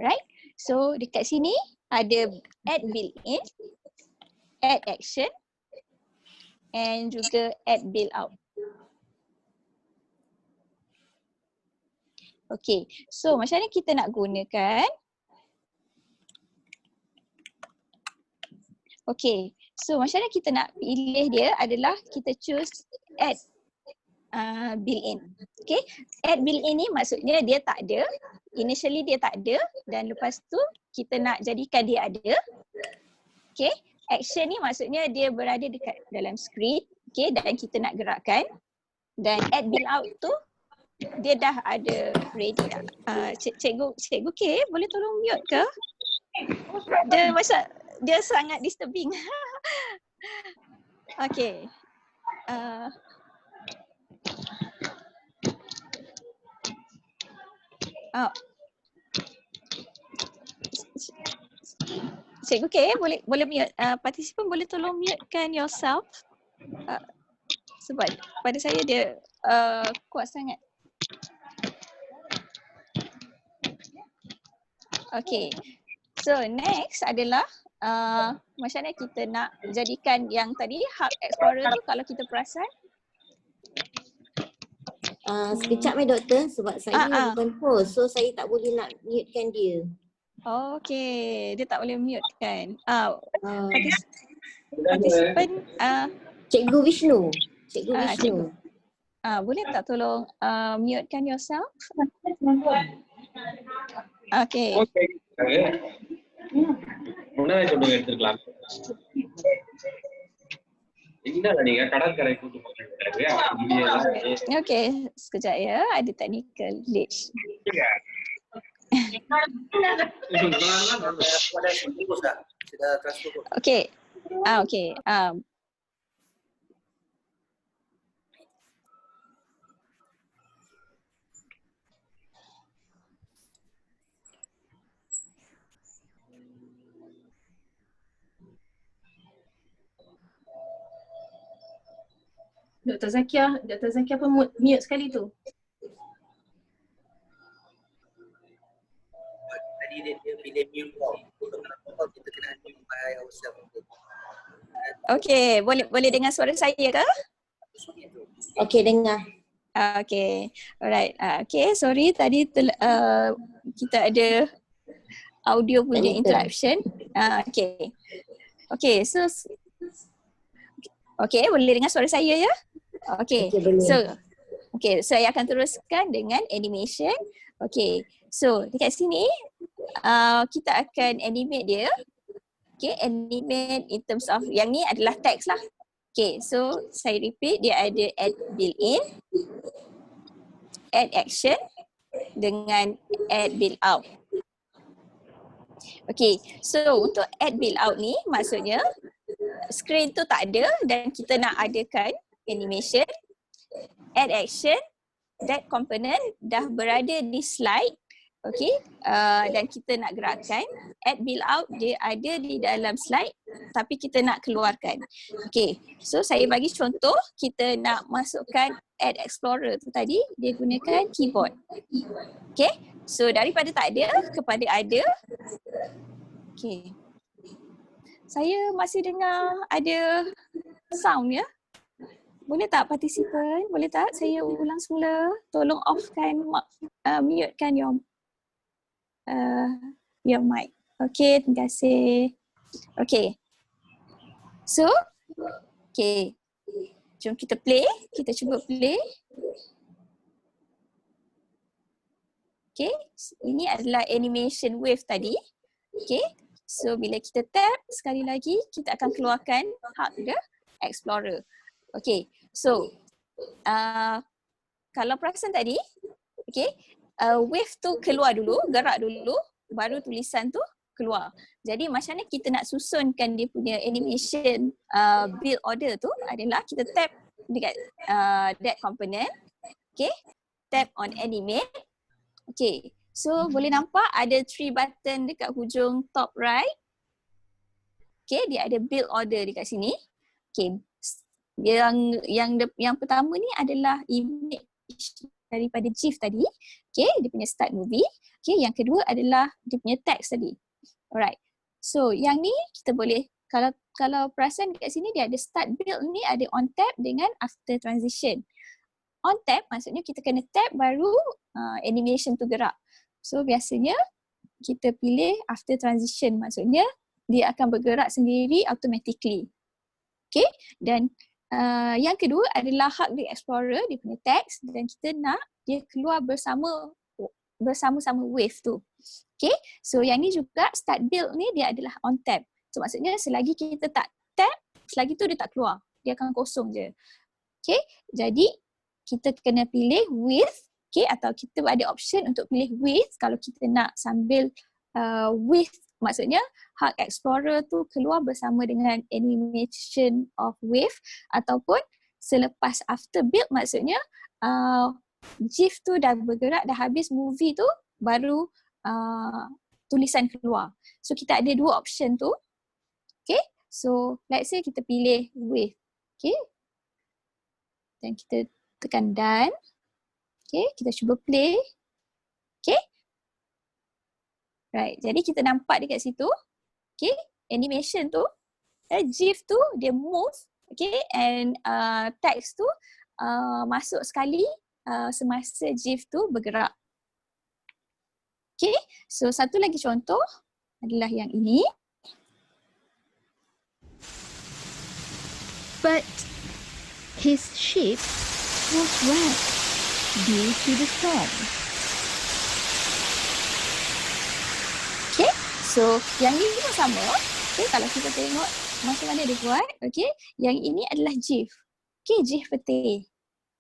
Right, so dekat sini ada add built-in, add action and juga add build-out. Okay, so macam mana kita nak gunakan? Okay, so macam mana kita nak pilih dia adalah kita choose add built-in. Okay, add built-in ni maksudnya dia tak ada, initially dia tak ada dan lepas tu kita nak jadikan dia ada. Okay, action ni maksudnya dia berada dekat dalam script, okay, dan kita nak gerakkan. Dan add build-out tu dia dah ada ready dah. Cikgu K, boleh tolong mute ke? Dia sangat disturbing. Okay. Cikgu K, boleh mute. Participant boleh tolong mutekan yourself. Sebab pada saya dia kuat sangat. Okay, so next adalah macam mana kita nak jadikan yang tadi Hub Explorer tu kalau kita perasan. Sekejap doktor sebab saya bukan host, so saya tak boleh nak mutekan dia. Okay, dia tak boleh mute kan. Participant Cikgu Vishnu. Boleh tak tolong mutekan yourself? Okay. முன்னாடி சொல்லுங்க எடுத்துக்கலாம். என்னடா நீங்க கடற்கரை கூட்டு போறீங்க? Okay, sekejap ya, ada technical glitch. Okay. Okay. Dr. Zakia pun mute sekali tu. Tadi dia pilih mute call. Kalau kita kena mute by ourselves. Okay, boleh dengar suara saya ke? Okay, dengar. Okay, alright. Okay, sorry tadi kita ada audio punya interruption. Okay. Okay, so okay, boleh dengar suara saya ya? Okay, so saya akan teruskan dengan animation. Okay, so dekat sini kita akan animate dia. Okay, animate in terms of yang ni adalah text lah. Okay, so saya repeat, dia ada add built-in, add action dengan add build-out. Okay, so untuk add build-out ni maksudnya screen tu tak ada dan kita nak adakan animation, add action, that component dah berada di slide, okay, dan kita nak gerakkan. Add build-out dia ada di dalam slide tapi kita nak keluarkan. Okay, so saya bagi contoh, kita nak masukkan add explorer tu tadi, dia gunakan keyboard. Okay, so daripada tak ada kepada ada. Okay, saya masih dengar ada sound ya. Boleh tak participant? Boleh tak saya ulang semula? Tolong offkan, mutekan your mic. Okay, terima kasih. Okay. So, okay. Jom kita play. Kita cuba play. Okay, ini adalah animation wave tadi. Okay, so bila kita tap sekali lagi, kita akan keluarkan Hub the Explorer. Okay, so kalau perasan tadi, okay, wave tu keluar dulu, gerak dulu, baru tulisan tu keluar. Jadi macam mana kita nak susunkan dia punya animation build order tu adalah kita tap dekat that component, okay, tap on animate, okay. So boleh nampak ada 3 button dekat hujung top right. Okay, dia ada build order dekat sini. Okay, yang pertama ni adalah image daripada GIF tadi. Okay, dia punya start movie. Okay, yang kedua adalah dia punya text tadi. Alright. So yang ni kita boleh, kalau perasan dekat sini dia ada start build ni, ada on tab dengan after transition. On tab maksudnya kita kena tab baru animation tu gerak. So biasanya kita pilih after transition, maksudnya dia akan bergerak sendiri automatically. Okay, dan yang kedua adalah hug the explorer, dia punya text, dan kita nak dia keluar bersama-sama wave tu. Okay, so yang ni juga start build ni dia adalah on tab. So maksudnya selagi kita tak tab, selagi tu dia tak keluar, dia akan kosong je. Okay, jadi kita kena pilih with, okay, atau kita ada option untuk pilih with kalau kita nak sambil with, maksudnya hug explorer tu keluar bersama dengan animation of wave, ataupun selepas after build, maksudnya GIF tu dah bergerak, dah habis movie tu, baru tulisan keluar. So kita ada 2 option tu. Okay, so let's say kita pilih with. Okay, dan kita tekan done. Okay, kita cuba play. Okay, right, jadi kita nampak dekat situ, okay, animation tu, GIF tu dia move, okay, and text tu masuk sekali semasa GIF tu bergerak. Okay, so satu lagi contoh adalah yang ini. But his ship was wrecked due to the storm. Okay, so yang ini pun sama. Okay, kalau kita tengok macam mana dia buat, okay, yang ini adalah GIF. Okay, GIF peti.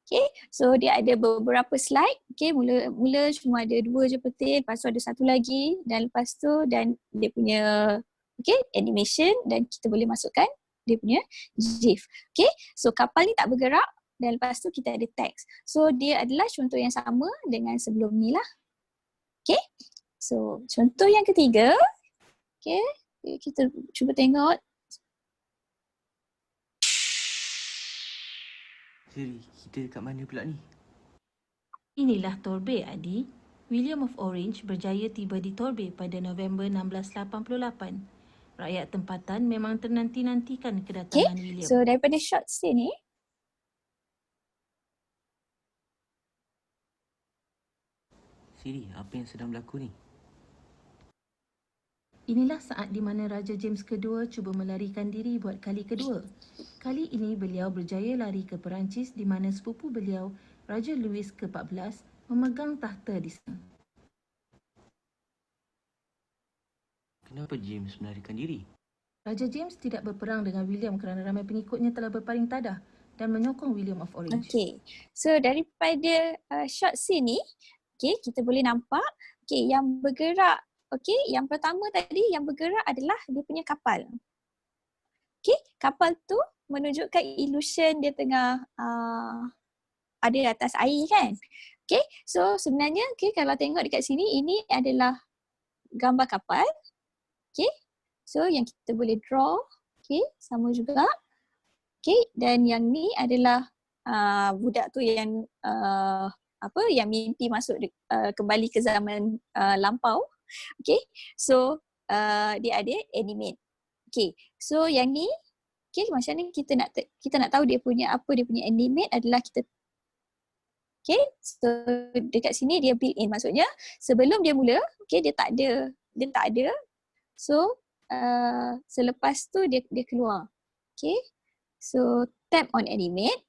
Okay, so dia ada beberapa slide. Okay, mula cuma ada 2 je peti, lepas tu ada satu lagi, dan lepas tu dan dia punya okay, animation, dan kita boleh masukkan dia punya GIF. Okay, so kapal ni tak bergerak, dan lepas tu kita ada teks. So dia adalah contoh yang sama dengan sebelum ni lah. Okay, so contoh yang ketiga, okay, kita cuba tengok. Siri, kita dekat mana pula ni? Inilah Torbay, Adi. William of Orange berjaya tiba di Torbay pada November 1688. Rakyat tempatan memang ternanti-nantikan kedatangan William. So daripada short scene ni, Siri, apa yang sedang berlaku ni? Inilah saat di mana Raja James kedua cuba melarikan diri buat kali kedua. Kali ini beliau berjaya lari ke Perancis di mana sepupu beliau, Raja Louis ke-14, memegang tahta di sana. Kenapa James melarikan diri? Raja James tidak berperang dengan William kerana ramai pengikutnya telah berpaling tadah dan menyokong William of Orange. okay, so daripada short scene ni, okay, kita boleh nampak, okay, yang bergerak, okay, yang pertama tadi yang bergerak adalah dia punya kapal. Okay, kapal tu menunjukkan illusion dia tengah ada atas air kan. Okay, so sebenarnya okay, kalau tengok dekat sini, ini adalah gambar kapal. Okay, so yang kita boleh draw, okay, sama juga. Okay, dan yang ni adalah budak tu yang yang mimpi masuk kembali ke zaman lampau. Okay, so dia ada animate. Okay, so yang ni, okay, macam ni kita nak tahu dia punya animate adalah kita. Okay, so dekat sini dia built in, maksudnya sebelum dia mula, okay, dia tak ada. So selepas tu dia keluar. Okay, so tap on animate,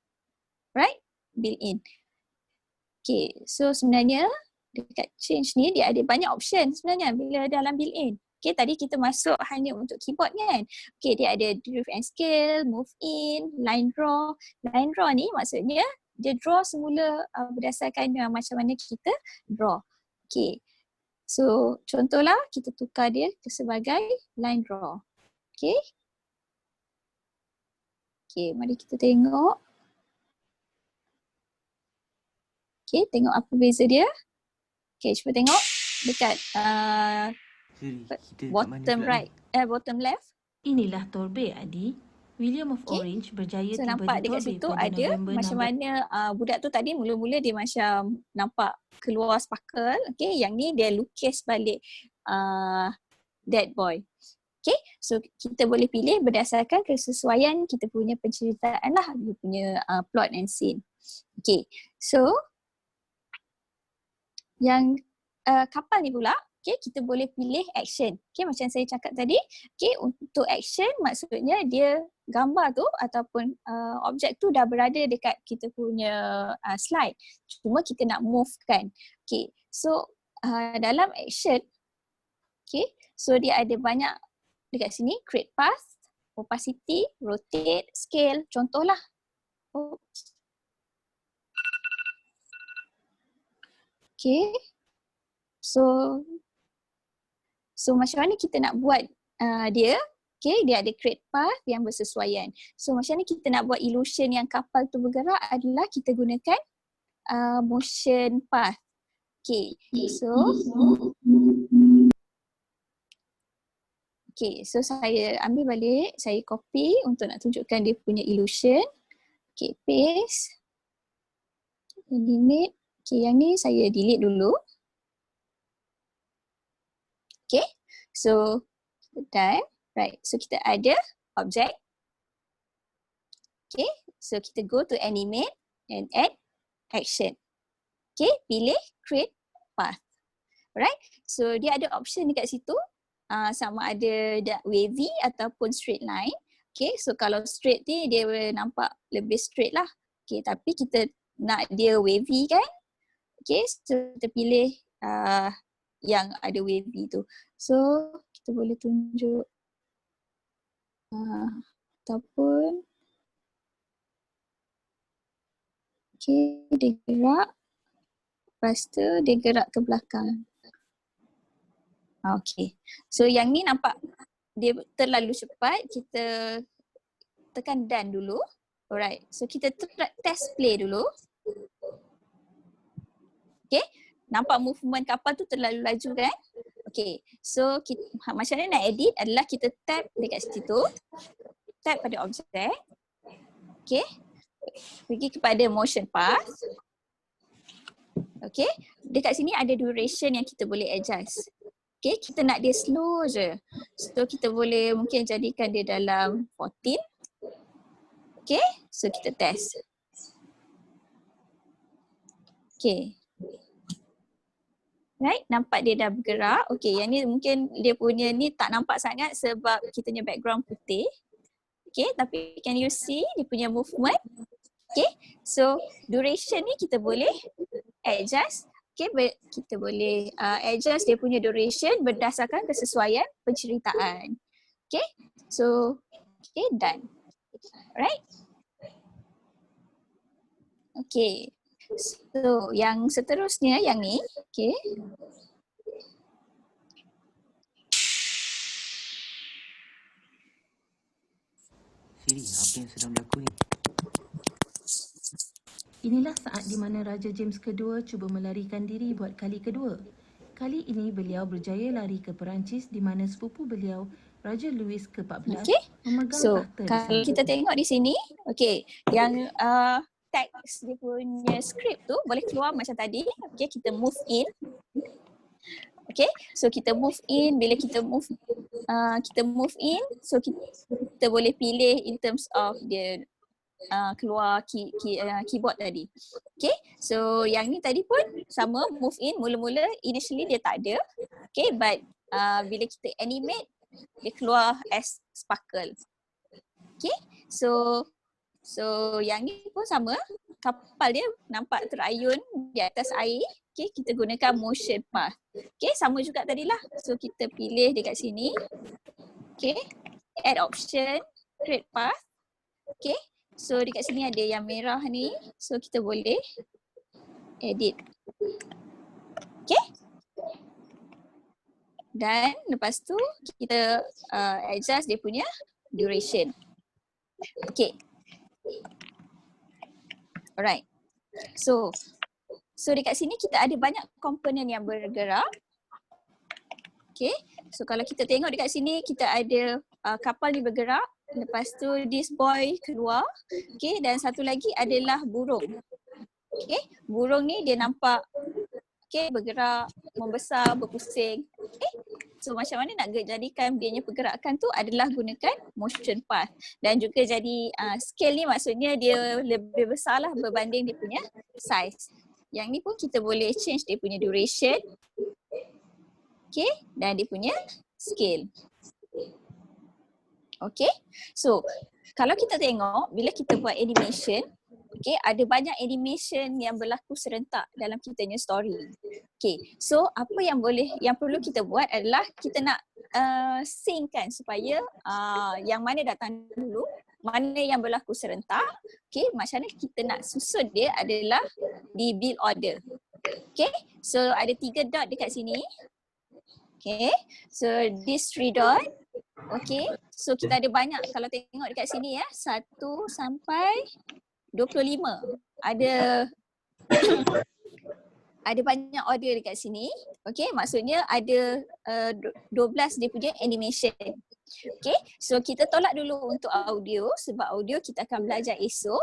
right, built in. Okay, so sebenarnya dekat change ni dia ada banyak option sebenarnya bila dalam built in. Okay, tadi kita masuk hanya untuk keyboard kan. Okay, dia ada drift and scale, move in, line draw. Line draw ni maksudnya dia draw semula berdasarkan macam mana kita draw. Okay, so contohlah kita tukar dia sebagai line draw. Okay. Okay, mari kita tengok. Okay, tengok apa beza dia. Okay, cuba tengok. dekat Siri, kita kat mana bottom pula right, ni? bottom left. Inilah Torbay, Adi. William of Okay. Orange berjaya So tiba nampak di dekat Torbay situ pada ada November macam 16. mana budak tu tadi mula-mula dia macam nampak keluar sparkle. Okay, yang ni dia lukis balik that boy. Okay, so kita boleh pilih berdasarkan kesesuaian kita punya penceritaan lah, dia punya plot and scene. Okay, so yang kapal ni pula, okay, kita boleh pilih action. Okay, macam saya cakap tadi, okay, untuk action maksudnya dia gambar tu ataupun objek tu dah berada dekat kita punya slide. Cuma kita nak move kan. Okay, so dalam action, okay, so dia ada banyak dekat sini, create path, opacity, rotate, scale, contohlah. Okay, so macam mana kita nak buat dia, okay, dia ada create path yang bersesuaian. So macam mana kita nak buat illusion yang kapal tu bergerak adalah kita gunakan motion path. Okay, so saya ambil balik, saya copy untuk nak tunjukkan dia punya illusion. Okay, paste, eliminate. Okay, yang ni saya delete dulu. Okay, so done. Right, so kita ada object. Okay, so kita go to animate and add action. Okay, pilih create path. Alright, so dia ada option dekat situ. Sama ada wavy ataupun straight line. Okay, so kalau straight ni dia nampak lebih straight lah. Okay, tapi kita nak dia wavy kan. Okay, so kita pilih yang ada wavy tu. So kita boleh tunjuk ataupun okay, dia gerak, lepas tu dia gerak ke belakang. Okay, so yang ni nampak dia terlalu cepat, kita tekan done dulu. Alright, so kita test play dulu. Okay, nampak movement kapal tu terlalu laju kan? Okay, so macam mana nak edit adalah kita tap dekat situ, tap pada objek. Okay, pergi kepada motion path. Okay, dekat sini ada duration yang kita boleh adjust. Okay, kita nak dia slow je. So kita boleh mungkin jadikan dia dalam 14. Okay, so kita test. Okay. Right, nampak dia dah bergerak. Okay, yang ni mungkin dia punya ni tak nampak sangat sebab kita punya background putih. Okay, tapi can you see dia punya movement? Okay, so duration ni kita boleh adjust. Okay, kita boleh adjust dia punya duration berdasarkan kesesuaian penceritaan. Okay, so okay, done. Alright. Okay, so yang seterusnya yang ni, okay. Siri, apa yang sedang berlaku ni? Inilah saat di mana Raja James kedua cuba melarikan diri buat kali kedua. Kali ini beliau berjaya lari ke Perancis di mana sepupu beliau, Raja Louis ke-14, memegang So tahta di kalau sana. kita tengok di sini, okay, yang teks dia punya skrip tu boleh keluar macam tadi. Okay, kita move in. Okay, so kita move in. Bila kita move in, so kita boleh pilih in terms of dia keluar keyboard tadi. Okay, so yang ni tadi pun sama, move in. Mula-mula initially dia tak ada. Okay, but bila kita animate, dia keluar as sparkle. Okay, so yang ni pun sama, kapal dia nampak terayun di atas air. Okay, kita gunakan motion path. Okay, sama juga tadilah. So kita pilih dekat sini. Okay, add option, create path. Okay, so dekat sini ada yang merah ni. So kita boleh edit. Okay. Dan lepas tu kita adjust dia punya duration. Okay. Alright. So dekat sini kita ada banyak komponen yang bergerak. Okay, so kalau kita tengok dekat sini kita ada kapal ni bergerak, lepas tu this boy keluar, okay, dan satu lagi adalah burung. Okay, burung ni dia nampak okay, bergerak, membesar, berpusing. Okay, so macam mana nak jadikan dia punya pergerakan tu adalah gunakan motion path. Dan juga jadi scale ni maksudnya dia lebih besar lah berbanding dia punya size. Yang ni pun kita boleh change dia punya duration. Okay, dan dia punya scale. Okay, so kalau kita tengok bila kita buat animation, okay, ada banyak animation yang berlaku serentak dalam kita punya story. Okay, so apa yang perlu kita buat adalah kita nak synckan supaya yang mana datang dulu, mana yang berlaku serentak. Okay, macam mana kita nak susun dia adalah di build order. Okay, so ada 3 dot dekat sini. Okay, so this 3 dot. Okay, so kita ada banyak, kalau tengok dekat sini ya, 1 sampai 25. Ada banyak order dekat sini. Okay, maksudnya ada 12 dia punya animation. Okay, so kita tolak dulu untuk audio sebab audio kita akan belajar esok.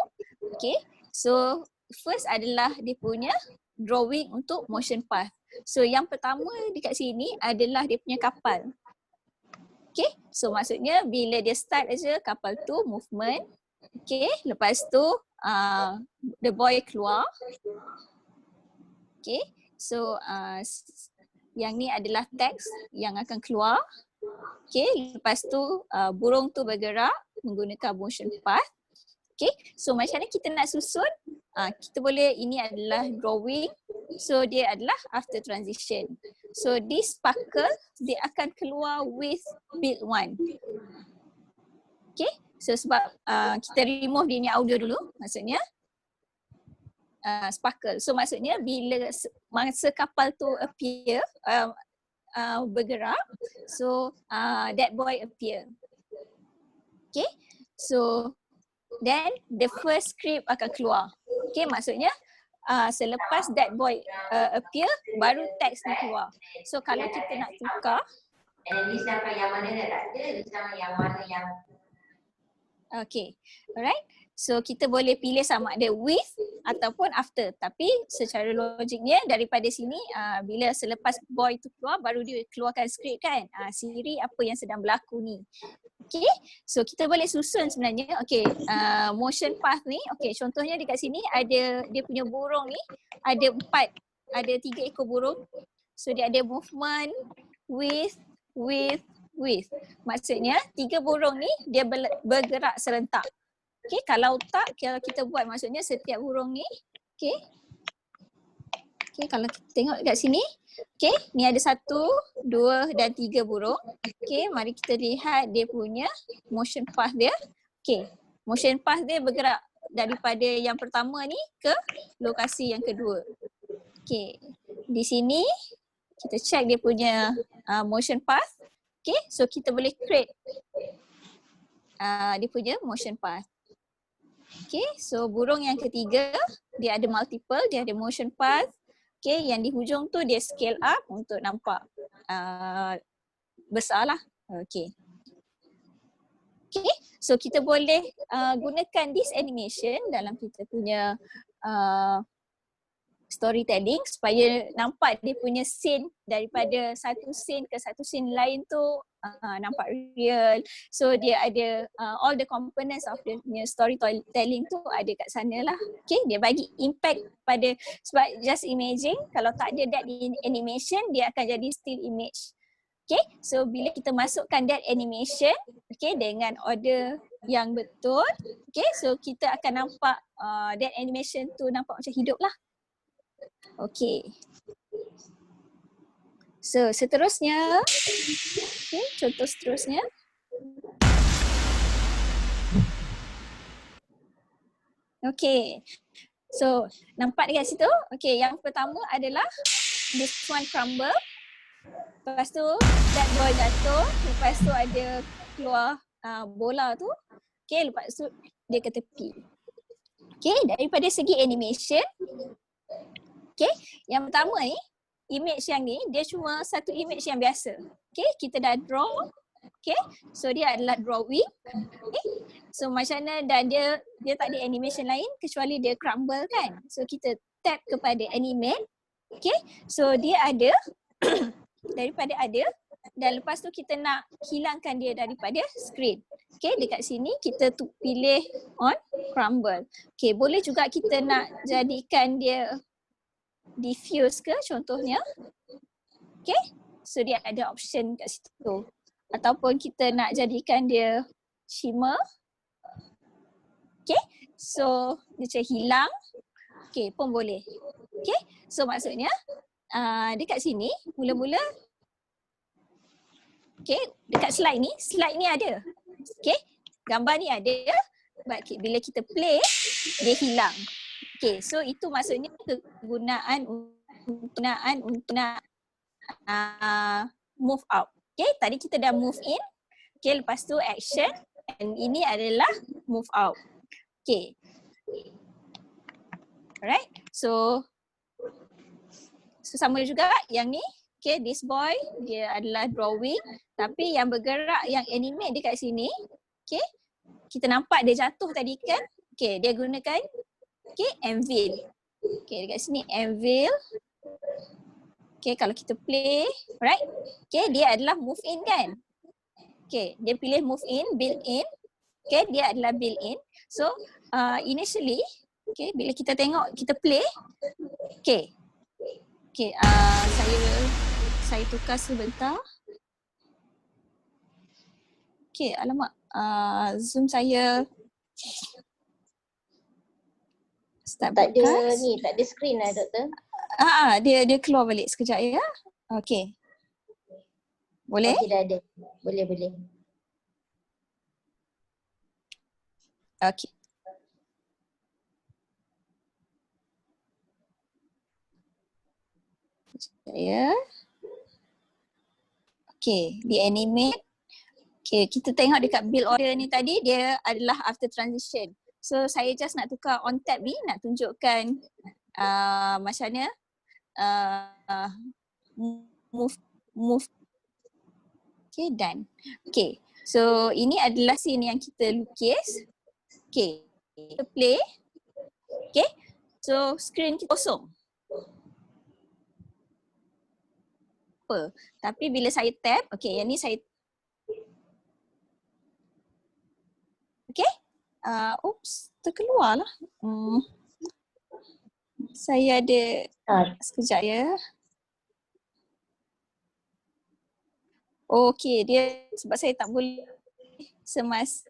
Okay, so first adalah dia punya drawing untuk motion path. So yang pertama dekat sini adalah dia punya kapal. Okay, so maksudnya bila dia start aja kapal tu movement. Okay, lepas tu the boy keluar. Okay, so yang ni adalah teks yang akan keluar. Okay, lepas tu burung tu bergerak menggunakan motion path. Okay, so macam mana kita nak susun? Kita boleh, ini adalah drawing. So dia adalah after transition. So this sparkle dia akan keluar with build 1. Okay, so sebab kita remove dia ni audio dulu maksudnya sparkle. So maksudnya bila masa kapal tu appear, bergerak, so that boy appear. Okay, so then the first script akan keluar. Okay, maksudnya selepas that boy appear, baru teks ni keluar. So kalau kita nak tukar, yang mana tak ada, yang mana yang okay, alright. So kita boleh pilih sama ada with ataupun after. Tapi secara logiknya daripada sini bila selepas boy tu keluar baru dia keluarkan skrip kan. Siri apa yang sedang berlaku ni. Okay, so kita boleh susun sebenarnya. Okay, motion path ni. Okay, contohnya dekat sini ada dia punya burung ni. Ada 3 ekor burung. So dia ada movement with. Maksudnya 3 burung ni dia bergerak serentak. Okay, kalau kita buat maksudnya setiap burung ni, okay. Okay, kalau kita tengok kat sini, okay, ni ada 1, 2 dan 3 burung. Okay, mari kita lihat dia punya motion path dia. Okay, motion path dia bergerak daripada yang pertama ni ke lokasi yang kedua. Okay, di sini kita check dia punya motion path. Okay, so kita boleh create dia punya motion path. Okay, so burung yang ketiga, dia ada multiple, dia ada motion path. Okay, yang di hujung tu dia scale up untuk nampak besar lah. Okay. Okay, so kita boleh gunakan this animation dalam kita punya storytelling supaya nampak dia punya scene daripada satu scene ke satu scene lain tu nampak real. So dia ada all the components of the storytelling tu ada kat sana lah. Okay, dia bagi impact pada, sebab just imagine kalau tak ada that animation dia akan jadi still image. Okay, so bila kita masukkan that animation, okay, dengan order yang betul, okay, so kita akan nampak that animation tu nampak macam hidup lah. Okay. So seterusnya, okay, contoh seterusnya. Okay. So nampak dekat situ. Okay, yang pertama adalah this one crumble. Lepas tu that boy jatuh. Lepas tu ada keluar bola tu. Okay, lepas tu dia ke tepi. Okay, daripada segi animation. Okay, yang pertama ni, image yang ni dia cuma satu image yang biasa. Okay, kita dah draw. Okay, so dia adalah drawing. Okay, so macam mana, dan dia tak ada animation lain kecuali dia crumble kan. So kita tap kepada animate. Okay, so dia ada daripada ada, dan lepas tu kita nak hilangkan dia daripada screen. Okay, dekat sini kita tu pilih on crumble. Okay, boleh juga kita nak jadikan dia diffuse ke contohnya. Okay, so dia ada option kat situ. Ataupun kita nak jadikan dia shimmer. Okay, so dia macam hilang. Okay, pun boleh. Okay, so maksudnya dekat sini mula-mula, okay, dekat slide ni ada. Okay, gambar ni ada, but bila kita play, dia hilang. Okay, so itu maksudnya kegunaan untuk nak move out. Okay, tadi kita dah move in. Okay, lepas tu action, and ini adalah move out. Okay. Alright, so sama juga yang ni. Okay, this boy dia adalah drawing, tapi yang bergerak, yang animate dekat sini, okay, kita nampak dia jatuh tadi kan. Okay, dia gunakan anvil. Okay, dekat sini anvil. Okay, kalau kita play, right? Okay, dia adalah move in kan? Okay, dia pilih move in, build in. Okay, dia adalah build in. So, initially, okay, bila kita tengok, kita play. Okay. Okay, saya tukar sebentar. Okay, alamak. Zoom saya start Tak ada broadcast. ni, tak ada screen lah doktor. Dia keluar balik sekejap ya. Okay. Boleh? Okey, dah ada. Boleh. Okay. Sekejap ya. Okay, di animate. Okay, kita tengok dekat build order ni tadi, dia adalah after transition. So saya just nak tukar on tab ni, nak tunjukkan macam mana move. Okay, done. Okay, so ini adalah scene yang kita lukis. Okay, kita play. Okay, so screen kita kosong. Tapi bila saya tap, okay, yang ni saya, okay, terkeluar lah. Saya ada, sekejap ya. Okay, dia sebab saya tak boleh semas.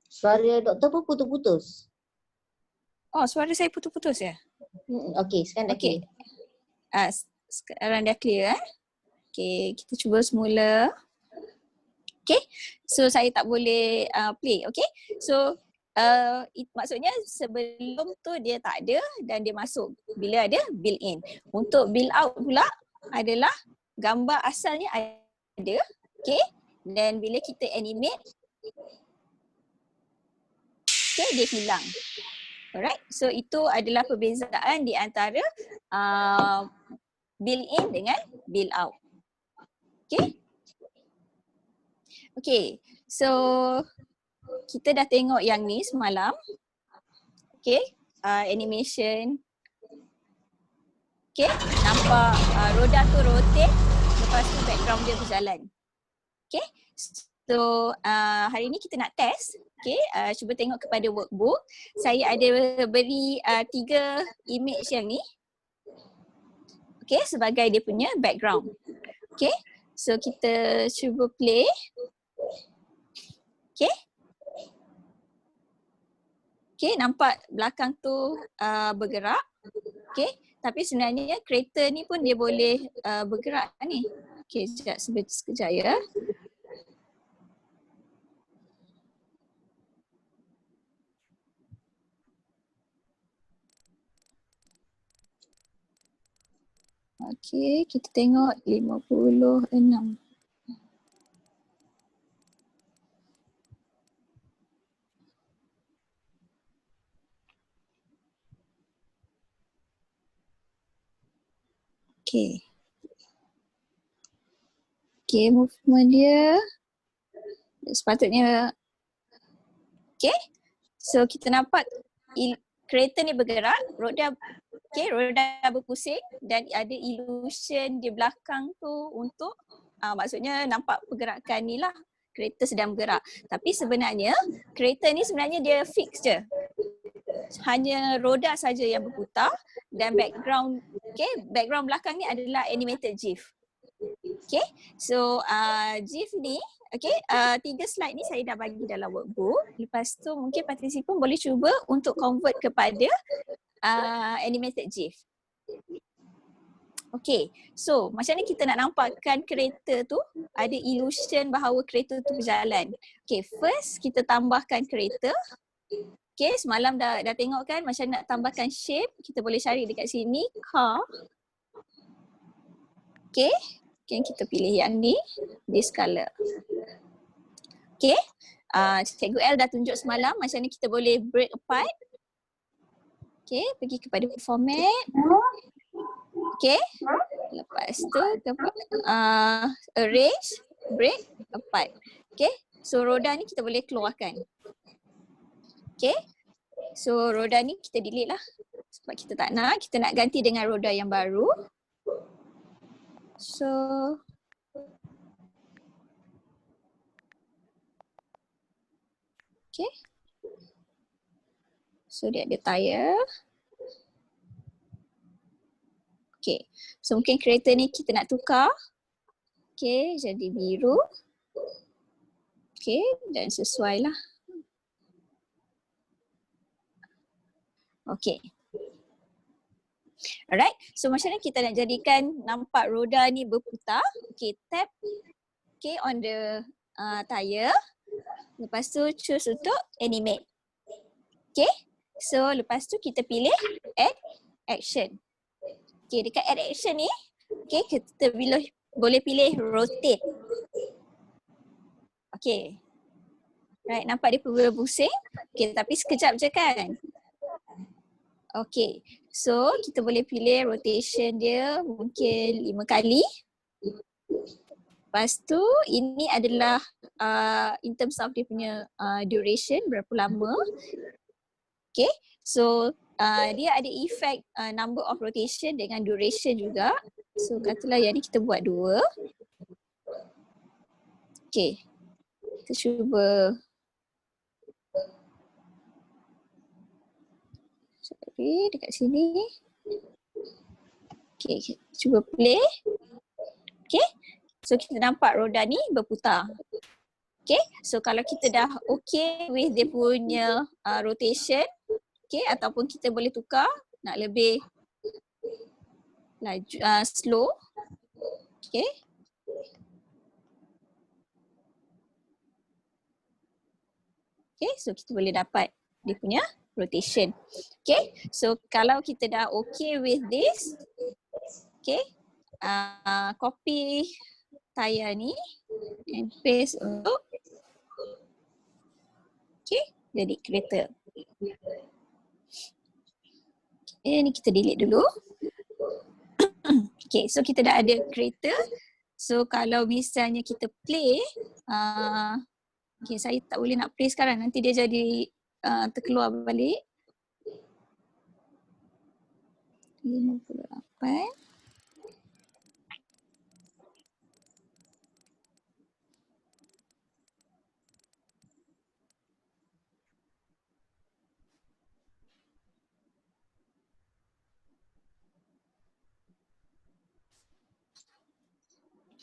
Suara doktor pun putus-putus. Oh, suara saya putus-putus ya? Okey, sekarang dah clear. Sekarang dah clear Okay, kita cuba semula. Okay, so saya tak boleh play. Okay, so maksudnya sebelum tu dia tak ada dan dia masuk bila ada build in. Untuk build out pula adalah gambar asalnya ada. Okay, dan bila kita animate, okay, dia hilang. Alright, so itu adalah perbezaan di antara build in dengan build out. Okay. Okay, so kita dah tengok yang ni semalam. Okay, animation. Okay, nampak roda tu rotate, lepas tu background dia berjalan. Okay, so hari ni kita nak test. Okay, cuba tengok kepada workbook. Saya ada beri 3 image yang ni. Okay, sebagai dia punya background. Okay, so kita cuba play. Okay. Okay, nampak belakang tu bergerak. Okay, tapi sebenarnya kereta ni pun dia boleh bergerak ni. Okay, sekejap ya. Okay, kita tengok 56. Okay. Okay, movement dia sepatutnya. Okay. So kita nampak kereta ni bergerak, roda berpusing dan ada illusion di belakang tu untuk maksudnya nampak pergerakan ni lah, kereta sedang bergerak. Tapi sebenarnya kereta ni sebenarnya dia fix je. Hanya roda saja yang berputar dan background belakang ni adalah animated GIF. Okay, so GIF ni, okay, 3 slide ni saya dah bagi dalam workbook. Lepas tu mungkin participant boleh cuba untuk convert kepada animated GIF. Okay, so macam mana kita nak nampakkan kereta tu ada illusion bahawa kereta tu berjalan. Okay, first kita tambahkan kereta. Okay, semalam dah tengok kan macam nak tambahkan shape. Kita boleh cari dekat sini, car. Okay, kita pilih yang ni, this color. Okay, Cikgu L dah tunjuk semalam macam ni kita boleh break apart. Okay, pergi kepada format. Okay, lepas tu arrange, break apart. Okay, so roda ni kita boleh keluarkan. Okay, so roda ni kita delete lah sebab kita tak nak, kita nak ganti dengan roda yang baru. So okay, so dia ada tayar. Okay, so mungkin kereta ni kita nak tukar. Okay, jadi biru. Okay, dan sesuai lah. Okay. Alright, so macam mana kita nak jadikan nampak roda ni berputar. Okay, tap on the tire. Lepas tu choose untuk animate. Okay, so lepas tu kita pilih add action. Okay, dekat add action ni, okay, kita boleh pilih rotate. Okay. Right, nampak dia berpusing. Okay, tapi sekejap je kan. Okay, so kita boleh pilih rotation dia mungkin 5 kali. Lepas tu ini adalah in terms of dia punya duration, berapa lama. Okay, so dia ada effect number of rotation dengan duration juga. So katalah yang ni kita buat 2. Okay, kita cuba. Sorry, dekat sini. Okay, cuba play. Okay, so kita nampak roda ni berputar. Okay, so kalau kita dah okay with dia punya rotation, okay, ataupun kita boleh tukar nak lebih laju, slow. Okay. Okay, so kita boleh dapat dia punya rotation. Okay, so kalau kita dah okay with this, okay, copy tayar ni and paste untuk, okay, jadi kereta. Okay, ni kita delete dulu. Okay, so kita dah ada kereta. So kalau misalnya kita play, okay, saya tak boleh nak play sekarang, nanti dia jadi terkeluar balik. 58.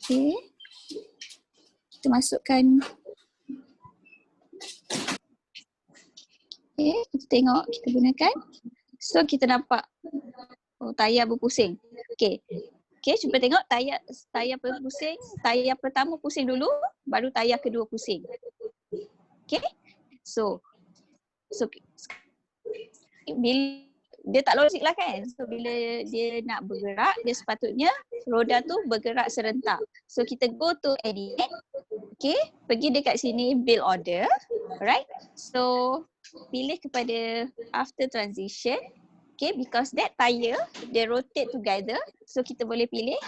Okay, kita masukkan. Okay, kita tengok, kita gunakan. So kita nampak tayar berpusing. Okay, cuba tengok tayar berpusing. Tayar pertama pusing dulu, baru tayar kedua pusing. Okay, so bila dia tak logik lah kan. So bila dia nak bergerak, dia sepatutnya roda tu bergerak serentak. So kita go to edit. Okay, pergi dekat sini build order. Alright, so pilih kepada after transition. Okay, because that tire, they rotate together. So kita boleh pilih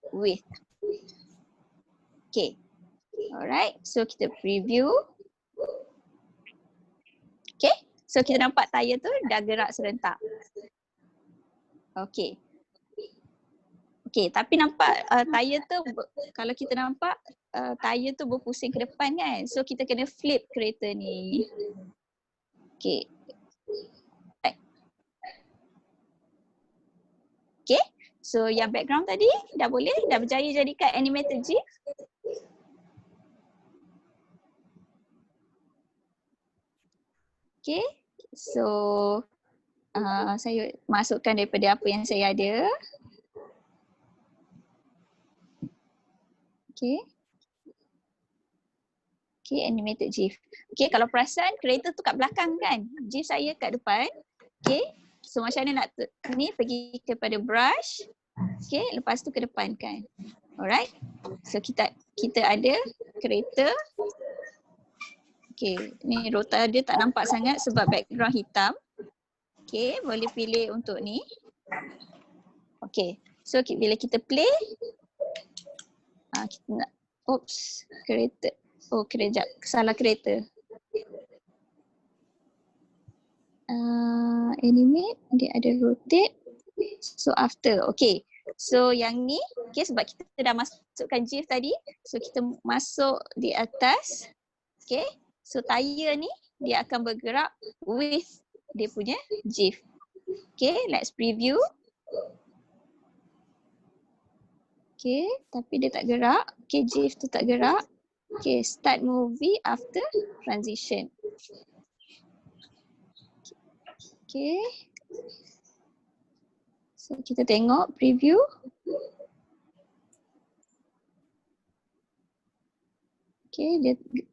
with. Okay. Alright, so kita preview. Okay, so kita nampak tayar tu dah gerak serentak. Okay. Okay, tapi nampak tayar tu, kalau kita nampak tayar tu berpusing ke depan kan. So kita kena flip kereta ni. Okay. Okay, so yang background tadi dah boleh, dah berjaya jadikan animated GIF. Okay, so saya masukkan daripada apa yang saya ada. Okay. Okay, animated GIF. Okay, kalau perasan kereta tu kat belakang kan, GIF saya kat depan. Okay, so macam mana nak ni, pergi kepada brush. Okay, lepas tu ke depan kan. Alright, so kita ada kereta. Okay, ni rota dia tak nampak sangat sebab background hitam. Okay, boleh pilih untuk ni. Okay, so bila kita play, kita nak, oops, kereta. Oh, kereta, salah kereta. Animate, dia ada rotate. So after, okay. So yang ni, okay, sebab kita dah masukkan GIF tadi. So kita masuk di atas. Okay. So tayar ni dia akan bergerak with dia punya GIF. Okay, let's preview. Okay, tapi dia tak gerak. Okay, GIF tu tak gerak. Okay, start movie after transition. Okay. So kita tengok preview. Okay,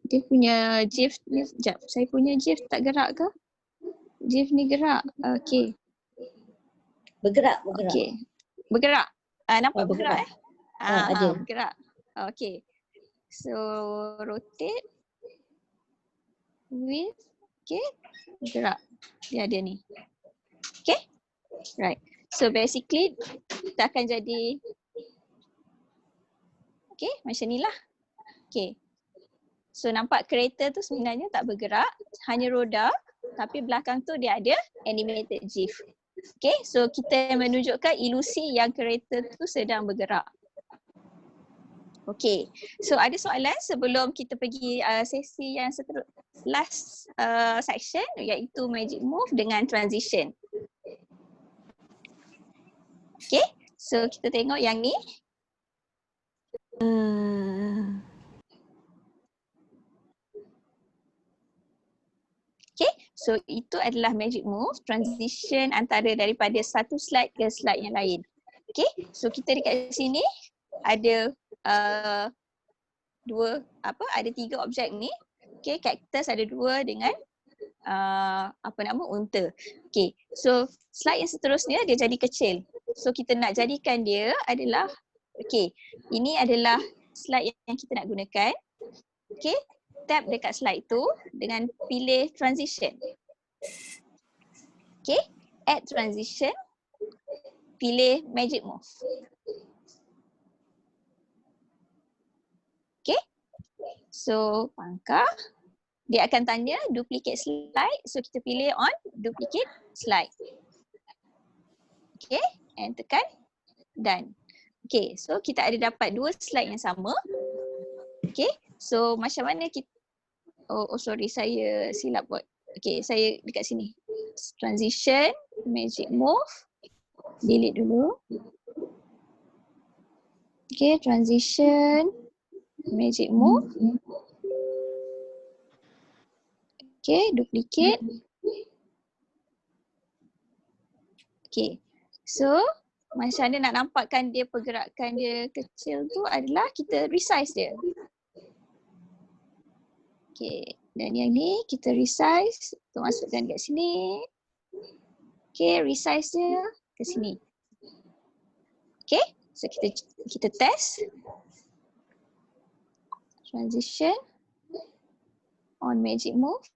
dia punya GIF ni, sekejap, saya punya GIF tak gerak ke? GIF ni gerak, okay. Bergerak. Okay, bergerak. Nampak bergerak. Ada. Bergerak. Okay, so rotate with, okay, bergerak. Dia ada ni. Okay, right. So basically, kita akan jadi, okay, macam ni lah. Okay. So nampak kereta tu sebenarnya tak bergerak, hanya roda, tapi belakang tu dia ada animated GIF. Okay, so kita menunjukkan ilusi yang kereta tu sedang bergerak. Okay, so ada soalan sebelum kita pergi sesi yang last section, iaitu magic move dengan transition. Okay, so kita tengok yang ni. Okay, so itu adalah magic move, transition antara daripada satu slide ke slide yang lain. Okay, so kita dekat sini ada ada 3 objek ni. Okay, cactus ada 2 dengan unta. Okay, so slide yang seterusnya dia jadi kecil. So kita nak jadikan dia adalah, okay, ini adalah slide yang kita nak gunakan. Okay, tap dekat slide tu dengan pilih transition. Okay, add transition, pilih magic move. Okay, so pangkah, dia akan tanya duplicate slide, so kita pilih on duplicate slide. Okay, and tekan done. Okay, so kita ada dapat 2 slide yang sama. Okay, so macam mana kita, sorry, saya silap buat. Okay, saya dekat sini. Transition, magic move, delete dulu. Okay, transition, magic move. Okay, duplicate. Okay, so macam mana nak nampakkan dia pergerakan dia kecil tu adalah kita resize dia. Okay, dan yang ni kita resize, kita masukkan kat sini. Okay, resize dia ke sini. Okay, so kita test. Transition, on magic move.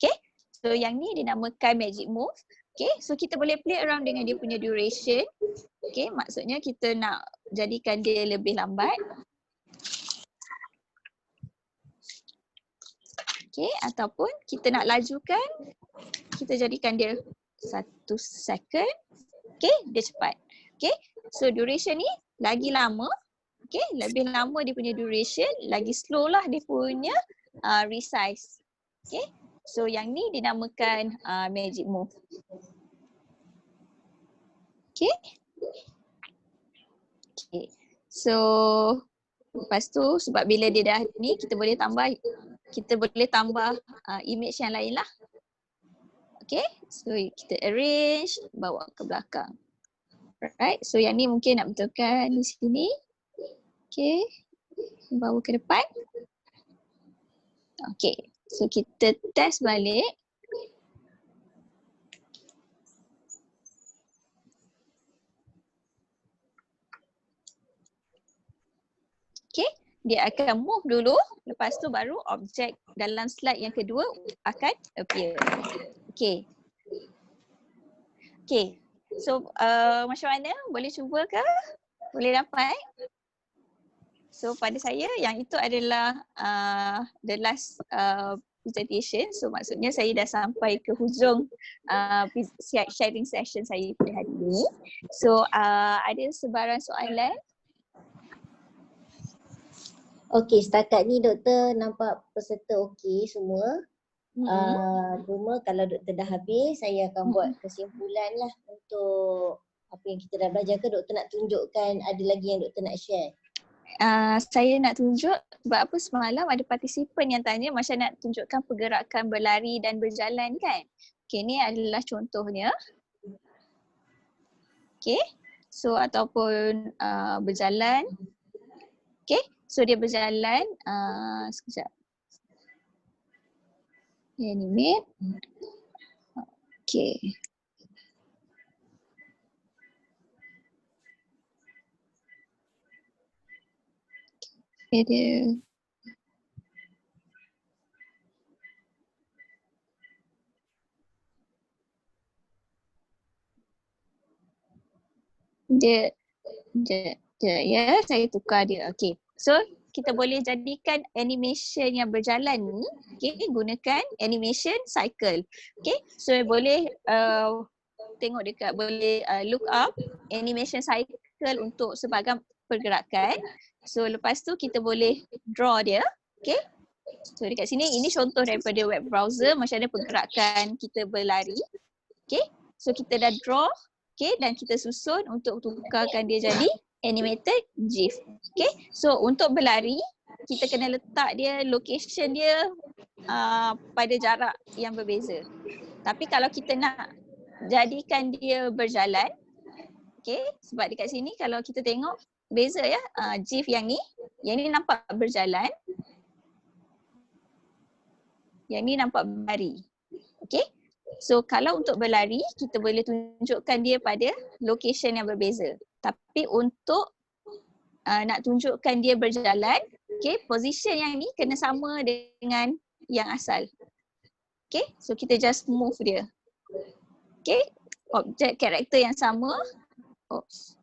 Okay, So yang ni dinamakan magic move. Okay, so kita boleh play around dengan dia punya duration. Okay, maksudnya kita nak jadikan dia lebih lambat. Okay, ataupun kita nak lajukan, kita jadikan dia 1 second. Okay, dia cepat. Okay, so duration ni lagi lama. Okay, lebih lama dia punya duration, lagi slow lah dia punya resize. Okay, so yang ni dinamakan magic move. Okay. Okay, so lepas tu sebab bila dia dah ni kita boleh tambah image yang lain lah. Okay, so kita arrange, bawa ke belakang. Alright, so yang ni mungkin nak betulkan di sini. Okay, bawa ke depan. Okay, so kita test balik. Okay, dia akan move dulu, lepas tu baru objek dalam slide yang kedua akan appear. Okay. Okay, so macam mana? Boleh cuba ke? Boleh dapat? So pada saya yang itu adalah the last presentation. So maksudnya saya dah sampai ke hujung sharing session saya pada hari ini. So ada sebarang soalan? Okey, setakat ni doktor nampak peserta okey semua. Cuma kalau doktor dah habis, saya akan buat kesimpulan lah untuk apa yang kita dah belajar ke. Doktor nak tunjukkan ada lagi yang doktor nak share? Saya nak tunjuk sebab apa semalam ada partisipan yang tanya macam nak tunjukkan pergerakan berlari dan berjalan kan. Okay, ni adalah contohnya. Okay, so ataupun berjalan. Okay, so dia berjalan, sekejap. Animate. Okay. Okay, dia ya, saya tukar dia. Okay, so kita boleh jadikan animation yang berjalan ni, okay, gunakan animation cycle. Okay, so boleh tengok dekat, boleh look up animation cycle untuk sebagai pergerakan. So lepas tu kita boleh draw dia. Okay, so dekat sini ini contoh daripada web browser macam mana pergerakan kita berlari. Okay, so kita dah draw, okay, dan kita susun untuk tukarkan dia jadi animated GIF. Okay, so untuk berlari kita kena letak dia, location dia pada jarak yang berbeza. Tapi kalau kita nak jadikan dia berjalan, okay, sebab dekat sini kalau kita tengok beza ya, GIF yang ni nampak berjalan, yang ni nampak berlari. Okay, so kalau untuk berlari kita boleh tunjukkan dia pada location yang berbeza. Tapi untuk nak tunjukkan dia berjalan, okay, position yang ni kena sama dengan yang asal. Okay, so kita just move dia. Okay, objek karakter yang sama. Oops.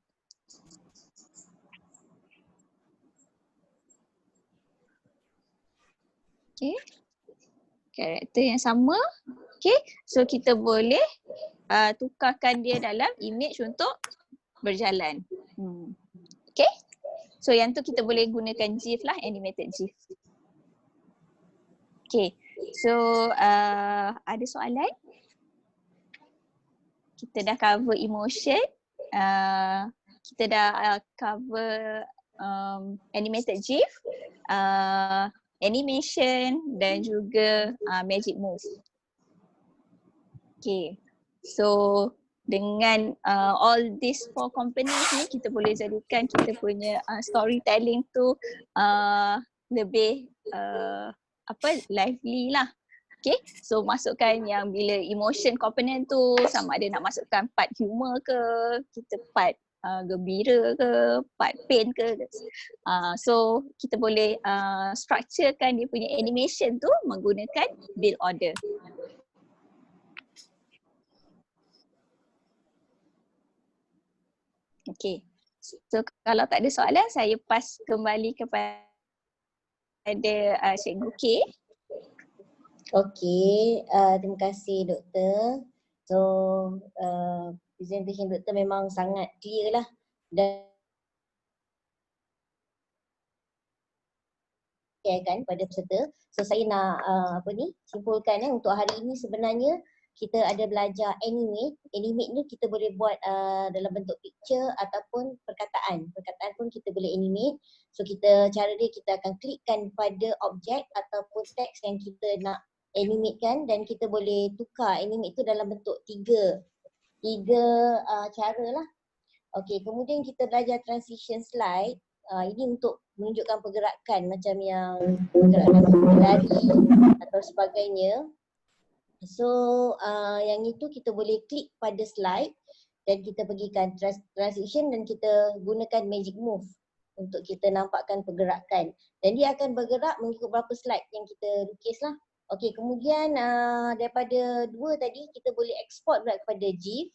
Okay, karakter yang sama. Okay, so kita boleh tukarkan dia dalam image untuk berjalan. Okay, so yang tu kita boleh gunakan GIF lah, animated GIF. Okay, so ada soalan? Kita dah cover emotion, kita dah cover animated GIF, animation dan juga magic move. Okay, so dengan all these 4 components ni kita boleh jadikan kita punya storytelling tu lebih lively lah. Okay, so masukkan yang bila emotion component tu sama ada nak masukkan part humor ke, kita part gembira ke, part pain ke. So kita boleh structurekan dia punya animation tu menggunakan build order. Okay. So kalau tak ada soalan, saya pass kembali kepada Cikgu K. Okey, terima kasih Doktor. So, presentation Doktor memang sangat clear lah dan kan pada peserta. So saya nak simpulkan untuk hari ini sebenarnya kita ada belajar animate. Animate ni kita boleh buat dalam bentuk picture ataupun perkataan. Perkataan pun kita boleh animate. So cara dia kita akan klikkan pada objek ataupun teks yang kita nak animate kan, dan kita boleh tukar animate tu dalam bentuk tiga cara lah. Okey, kemudian kita belajar transition slide. Ini untuk menunjukkan pergerakan macam yang pergerakan berlari atau sebagainya. So yang itu kita boleh klik pada slide dan kita pergikan transition dan kita gunakan magic move untuk kita nampakkan pergerakan. Dan dia akan bergerak mengikut berapa slide yang kita lukis lah. Okey, kemudian daripada dua tadi kita boleh export pula kepada GIF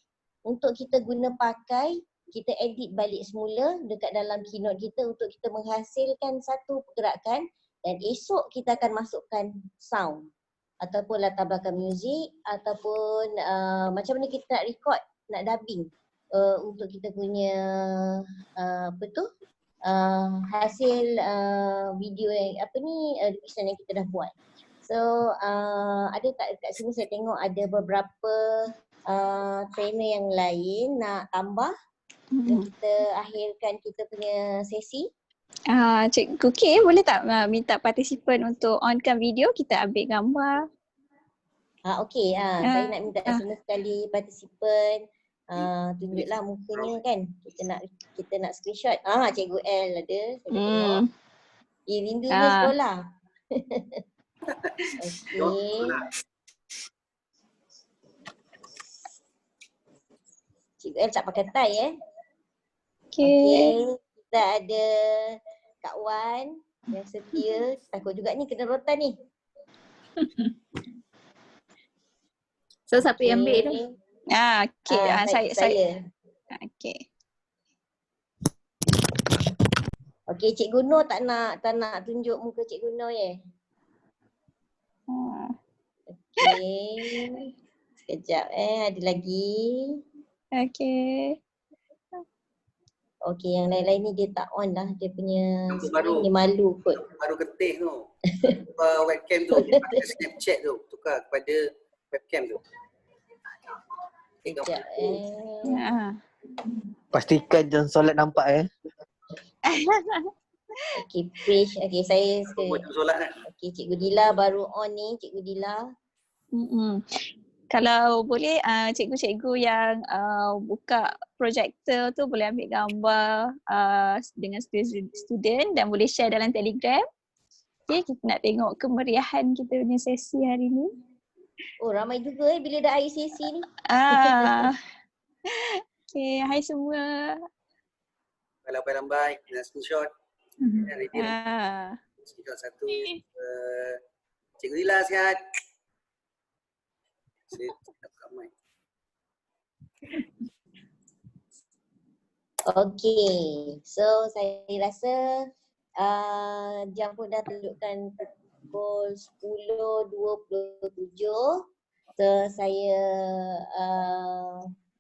untuk kita guna pakai. Kita edit balik semula dekat dalam keynote kita untuk kita menghasilkan satu pergerakan dan esok kita akan masukkan sound ataupun latar belakang muzik ataupun macam mana kita nak record, nak dubbing untuk kita punya hasil video yang lukisan yang kita dah buat. So ada tak kat sini saya tengok ada beberapa trainer yang lain nak tambah. Kita akhirkan kita punya sesi. Cikgu K, boleh tak minta partisipan untuk onkan video, kita ambil gambar. Okey, saya nak minta semua sekali partisipan tunjuklah mukanya kan. Kita nak screenshot. Cikgu L ada, saya tengok. Rindunya sekolah. Okey. Cikgu L tak pakai tie Okey, kita ada Kak Wan yang setia. Takut juga ni kena rotan ni. So siapa yang ambil tu? Saya. Okey. Okey, Cikgu Nur tak nak tunjuk muka Cikgu Nur Okey. Sekejap ada lagi. Okey. Okey, yang lain-lain ni dia tak on lah. Dia punya baru, dia malu kot. Baru ketih tu. Webcam tu, dia pakai Snapchat tu. Tukar kepada webcam tu. Sekejap Pastikan jangan solat nampak Okey, page. Okey, saya solat kan? Okey, Cikgu Dila baru on ni, Cikgu Dila. Kalau boleh cikgu-cikgu yang buka projektor tu boleh ambil gambar dengan student dan boleh share dalam Telegram. Okay, kita nak tengok kemeriahan kita punya sesi hari ni. Oh, ramai juga bila dah akhir sesi ni. Okay, hai semua. Lambai-lambai, kena screenshot. Screenshot satu. Cikgu Dila sihat. Okey, so saya rasa jam pun dah tunjukkan pukul 10.27. So saya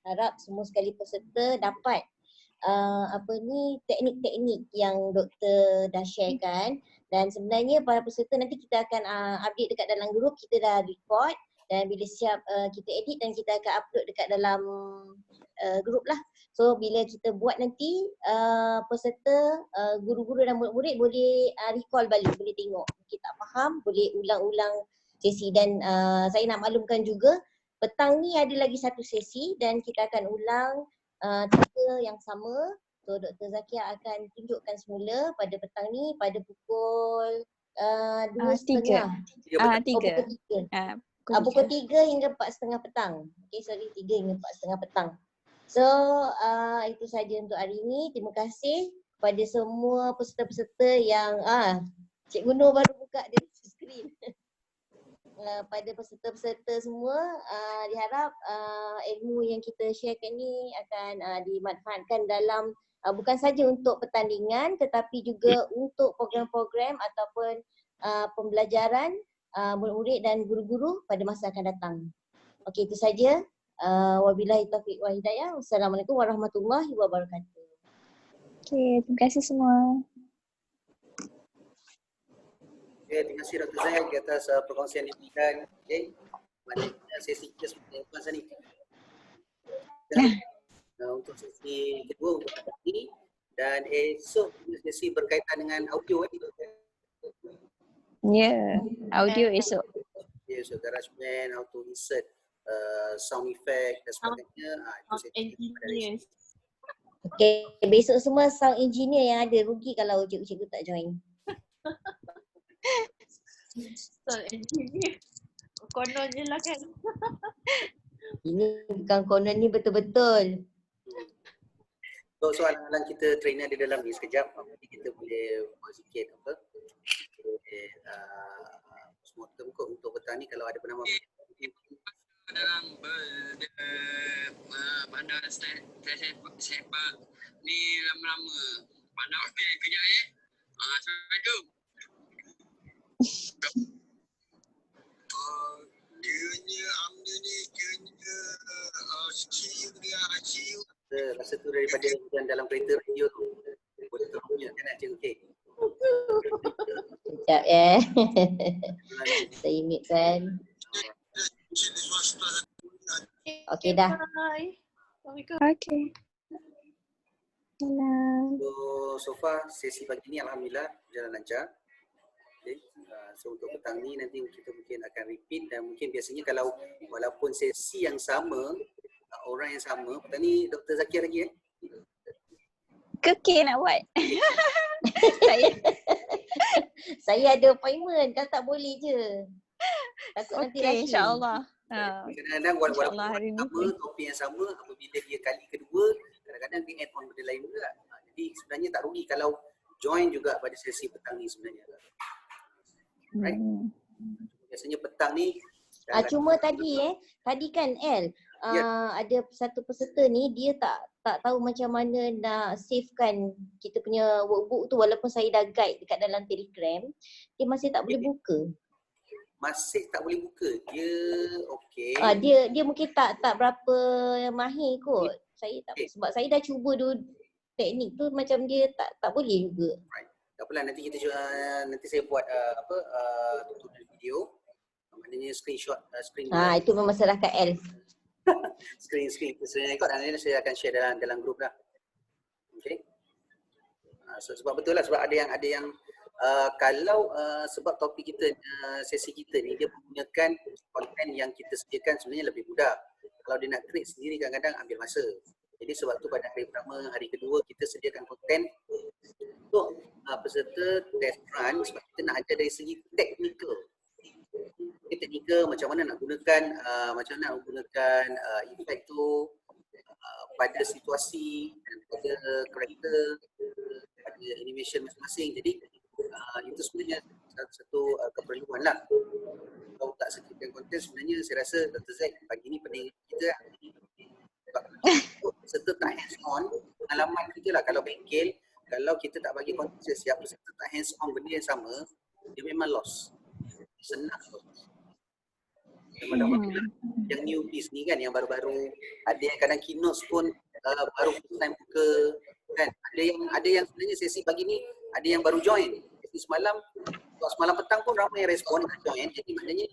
harap semua sekali peserta dapat teknik-teknik yang doktor dah sharekan, dan sebenarnya para peserta nanti kita akan update dekat dalam grup. Kita dah record dan bila siap kita edit dan kita akan upload dekat dalam grup lah. So bila kita buat nanti peserta, guru-guru dan murid-murid boleh recall balik, boleh tengok. Kita tak faham, boleh ulang-ulang sesi. Dan saya nak maklumkan juga petang ni ada lagi satu sesi dan kita akan ulang cerita yang sama. So Dr. Zakia akan tunjukkan semula pada petang ni pada pukul 2:30. Pukul 3 hingga 4:30 petang. Okay, 3 hingga 4:30 petang. So itu saja untuk hari ini. Terima kasih kepada semua peserta-peserta yang Cikgu Nur baru buka dia skrin. pada peserta-peserta semua, diharap ilmu yang kita sharekan ni akan dimanfaatkan dalam bukan saja untuk pertandingan tetapi juga untuk program-program ataupun pembelajaran murid-murid dan guru-guru pada masa akan datang. Okey, itu saja. Wabillahi taufiq wal hidayah. Wassalamualaikum warahmatullahi wabarakatuh. Okay, terima kasih semua. Okay, terima kasih Dr. Zaid di atas perkongsian yang diberikan. Okay. Maknanya sesi kita sebenarnya masa ni. Untuk sesi kedua untuk hari ini dan esok sesi berkaitan dengan audio. Ya, audio esok. Ya, so GarageBand, how to insert sound effect dan sebagainya. Itu Engineers. Okey, besok semua sound engineer yang ada rugi kalau cikgu tak join. Sound engineer. Konon je lah kan. Ini bukan konon, ni betul-betul. So soalan-soalan kita trainer di dalam ni sekejap. Nanti kita boleh buat sikit apa. Postmortem kot untuk petang ni kalau ada penambah. Dalam bandar sepak ni lama-lama. Pandang okey kejap Assalamualaikum. Dianya Amda ni dianya ICU. Rasa tu daripada yang dalam kereta radio tu. Boleh terpunya kan nak cikgu okey. Sekejap Saya mute kan. Okey dah. Bye. Assalamualaikum. Okay. Salam. So far sesi pagi ni alhamdulillah berjalan lancar. Okay. So untuk petang ni nanti kita mungkin akan repeat dan mungkin biasanya kalau walaupun sesi yang sama, orang yang sama, petang ni Dr. Zakir lagi Kekeh nak buat. Saya ada appointment, kan tak boleh je. Takut nanti lagi. InsyaAllah. Kadang-kadang walaupun sama, topik yang sama, apabila dia kali kedua, kadang-kadang dia add on benda lain juga. Jadi sebenarnya tak rugi kalau join juga pada sesi petang ni sebenarnya. Right? Biasanya petang ni cuma tadi kan ada satu peserta ni dia tak tahu macam mana nak savekan kita punya workbook tu walaupun saya dah guide dekat dalam Telegram, dia masih tak boleh buka. Masih tak boleh buka. Dia okey. Dia mungkin tak berapa mahir kot. Saya tak sebab saya dah cuba dulu teknik tu macam dia tak boleh juga. Right. Tak apalah, nanti saya buat tutorial video. Maknanya screenshot screen. Itu memang masyarakat L. screen record dan nanti saya akan share dalam grup lah. Okey. Sebab betul lah, sebab ada yang kalau sebab topik kita sesi kita ni dia menggunakan konten yang kita sediakan sebenarnya lebih mudah. Kalau dia nak create sendiri kadang-kadang ambil masa. Jadi sebab tu pada hari pertama, hari kedua kita sediakan konten untuk peserta test run sebab kita nak ajar dari segi teknikal. Teknikal macam mana nak gunakan efek tu pada situasi dan pada karakter, pada animation masing-masing. Jadi itu sebenarnya satu keperluan lah. Kalau tak sediakan konten sebenarnya saya rasa Dr. Zaid pagi ni pening kita lah. Sebab peserta tak hands on, pengalaman kita lah kalau bengkel, kalau kita tak bagi konten siap peserta tak hands on benda yang sama, dia memang lost. Senang lost. Yang newbies ni kan, yang baru-baru, ada yang kadang keynotes pun baru first time buka kan. Ada yang sebenarnya sesi pagi ni ada yang baru join. Sesi semalam petang pun ramai yang respon join. Jadi maknanya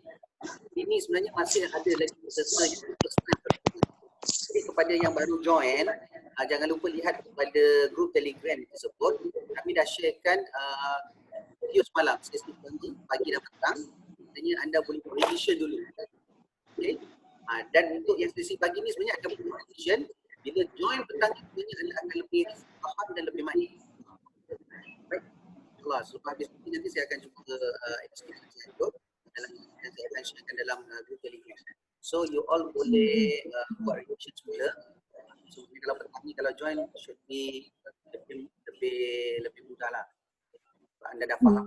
ini sebenarnya masih ada lagi peserta yang first time. Jadi kepada yang baru join, jangan lupa lihat kepada grup Telegram tersebut. Kami dah sharekan video semalam, sesi pagi dan petang. Maknanya anda boleh buat revision dulu. Okay. Dan untuk yang sesi pagi ni sebenarnya akan buat revision. Bila join petang sebenarnya anda akan lebih faham dan lebih mahir. Baik. Allah, sebab habis ini nanti saya akan cuba eksekusi itu dalam yang saya akan sharekan dalam grup Telegram. So you all boleh buat revision semula. So kalau petang ni kalau join should be lebih mudah lah. Anda dah faham.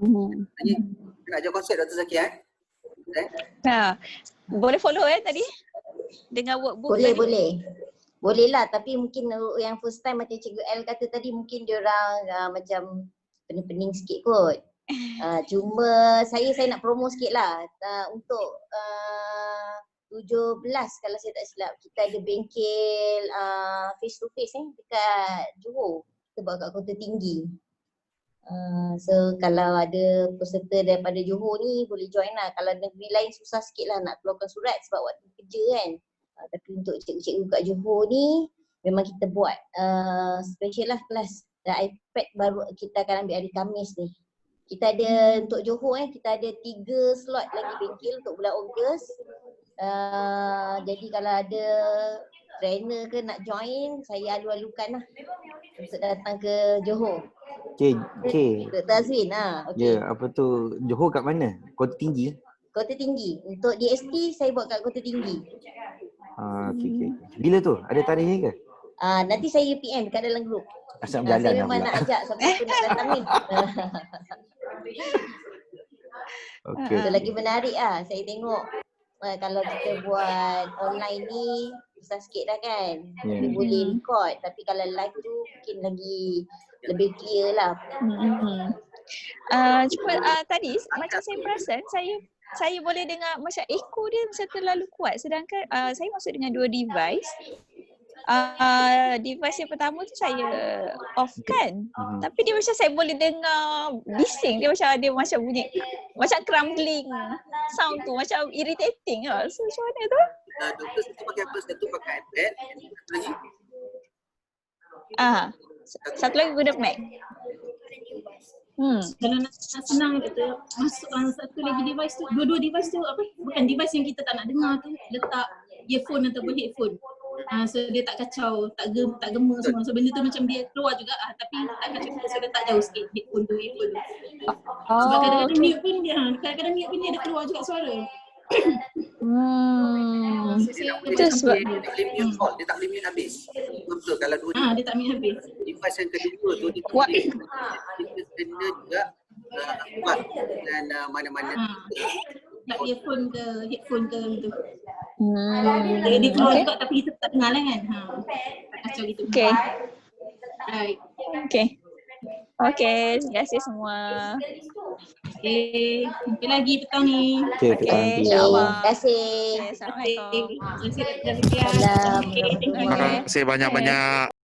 Nak ajar konsep Dr. Zakir Nah, boleh follow tadi dengan workbook Boleh, tadi. boleh. Boleh lah, tapi mungkin yang first time macam Cikgu L kata tadi mungkin diorang macam pening-pening sikit kot. Cuma saya nak promo sikit lah untuk 17 kalau saya tak silap kita ada bengkel face to face dekat Johor. Kita buat kat Kota Tinggi. So kalau ada peserta daripada Johor ni boleh join lah. Kalau negeri lain susah sikit lah nak keluarkan surat sebab waktu kerja kan. Tapi untuk cikgu-cikgu kat Johor ni memang kita buat special lah kelas. Dan iPad baru kita akan ambil hari Khamis ni. Kita ada untuk Johor kita ada 3 slot lagi bengkel untuk bulan Ogos. Jadi kalau ada trainer ke nak join, saya alu-alukan lah untuk datang ke Johor. Dr. Azwin okey. Ya, apa tu, Johor kat mana? Kota Tinggi? Kota Tinggi. Untuk DST saya buat kat Kota Tinggi. Okey. Bila tu? Ada tarikh ke? Nanti saya PM dekat dalam grup. Asal Saya berjalan memang nak ajak siapa tu nak datang ni. Okey. Itu lagi menarik saya tengok kalau kita buat online ni susah sikit dah kan. Kita boleh record tapi kalau live tu mungkin lagi lebih clear lah. Cuma tadi macam saya perasan saya boleh dengar macam echo dia macam terlalu kuat sedangkan saya masuk dengan 2 device. Device yang pertama tu saya off kan. Tapi dia macam saya boleh dengar bising dia macam bunyi macam crumbling sound tu macam irritating So macam mana tu? Doktor satu pakai apa? Satu pakai iPad, satu lagi? Satu lagi guna Mac. Kalau nak senang kata masuk satu lagi device tu, dua-dua device tu apa? Bukan device yang kita tak nak dengar tu, letak earphone ataupun headphone. So dia tak kacau, tak gemuk semua. So benda tu macam dia keluar juga tapi tak kacau kita. So letak jauh sikit headphone tu. Sebab kadang-kadang mute pun dia ada keluar juga suara. Itu sebab dia tak boleh mute habis. Betul kalau dua dia tak mute habis. Device yang kedua tu dia kena juga buat dengan mana-mana nak earphone ke headphone ke gitu. Dia keluar juga tapi kita tak dengar lah kan. Tak kacau gitu. Okay. Right. Okay, terima kasih semua. Jumpa lagi petang ni. InsyaAllah. Terima kasih. Assalamualaikum. Terima kasih. Terima kasih banyak-banyak.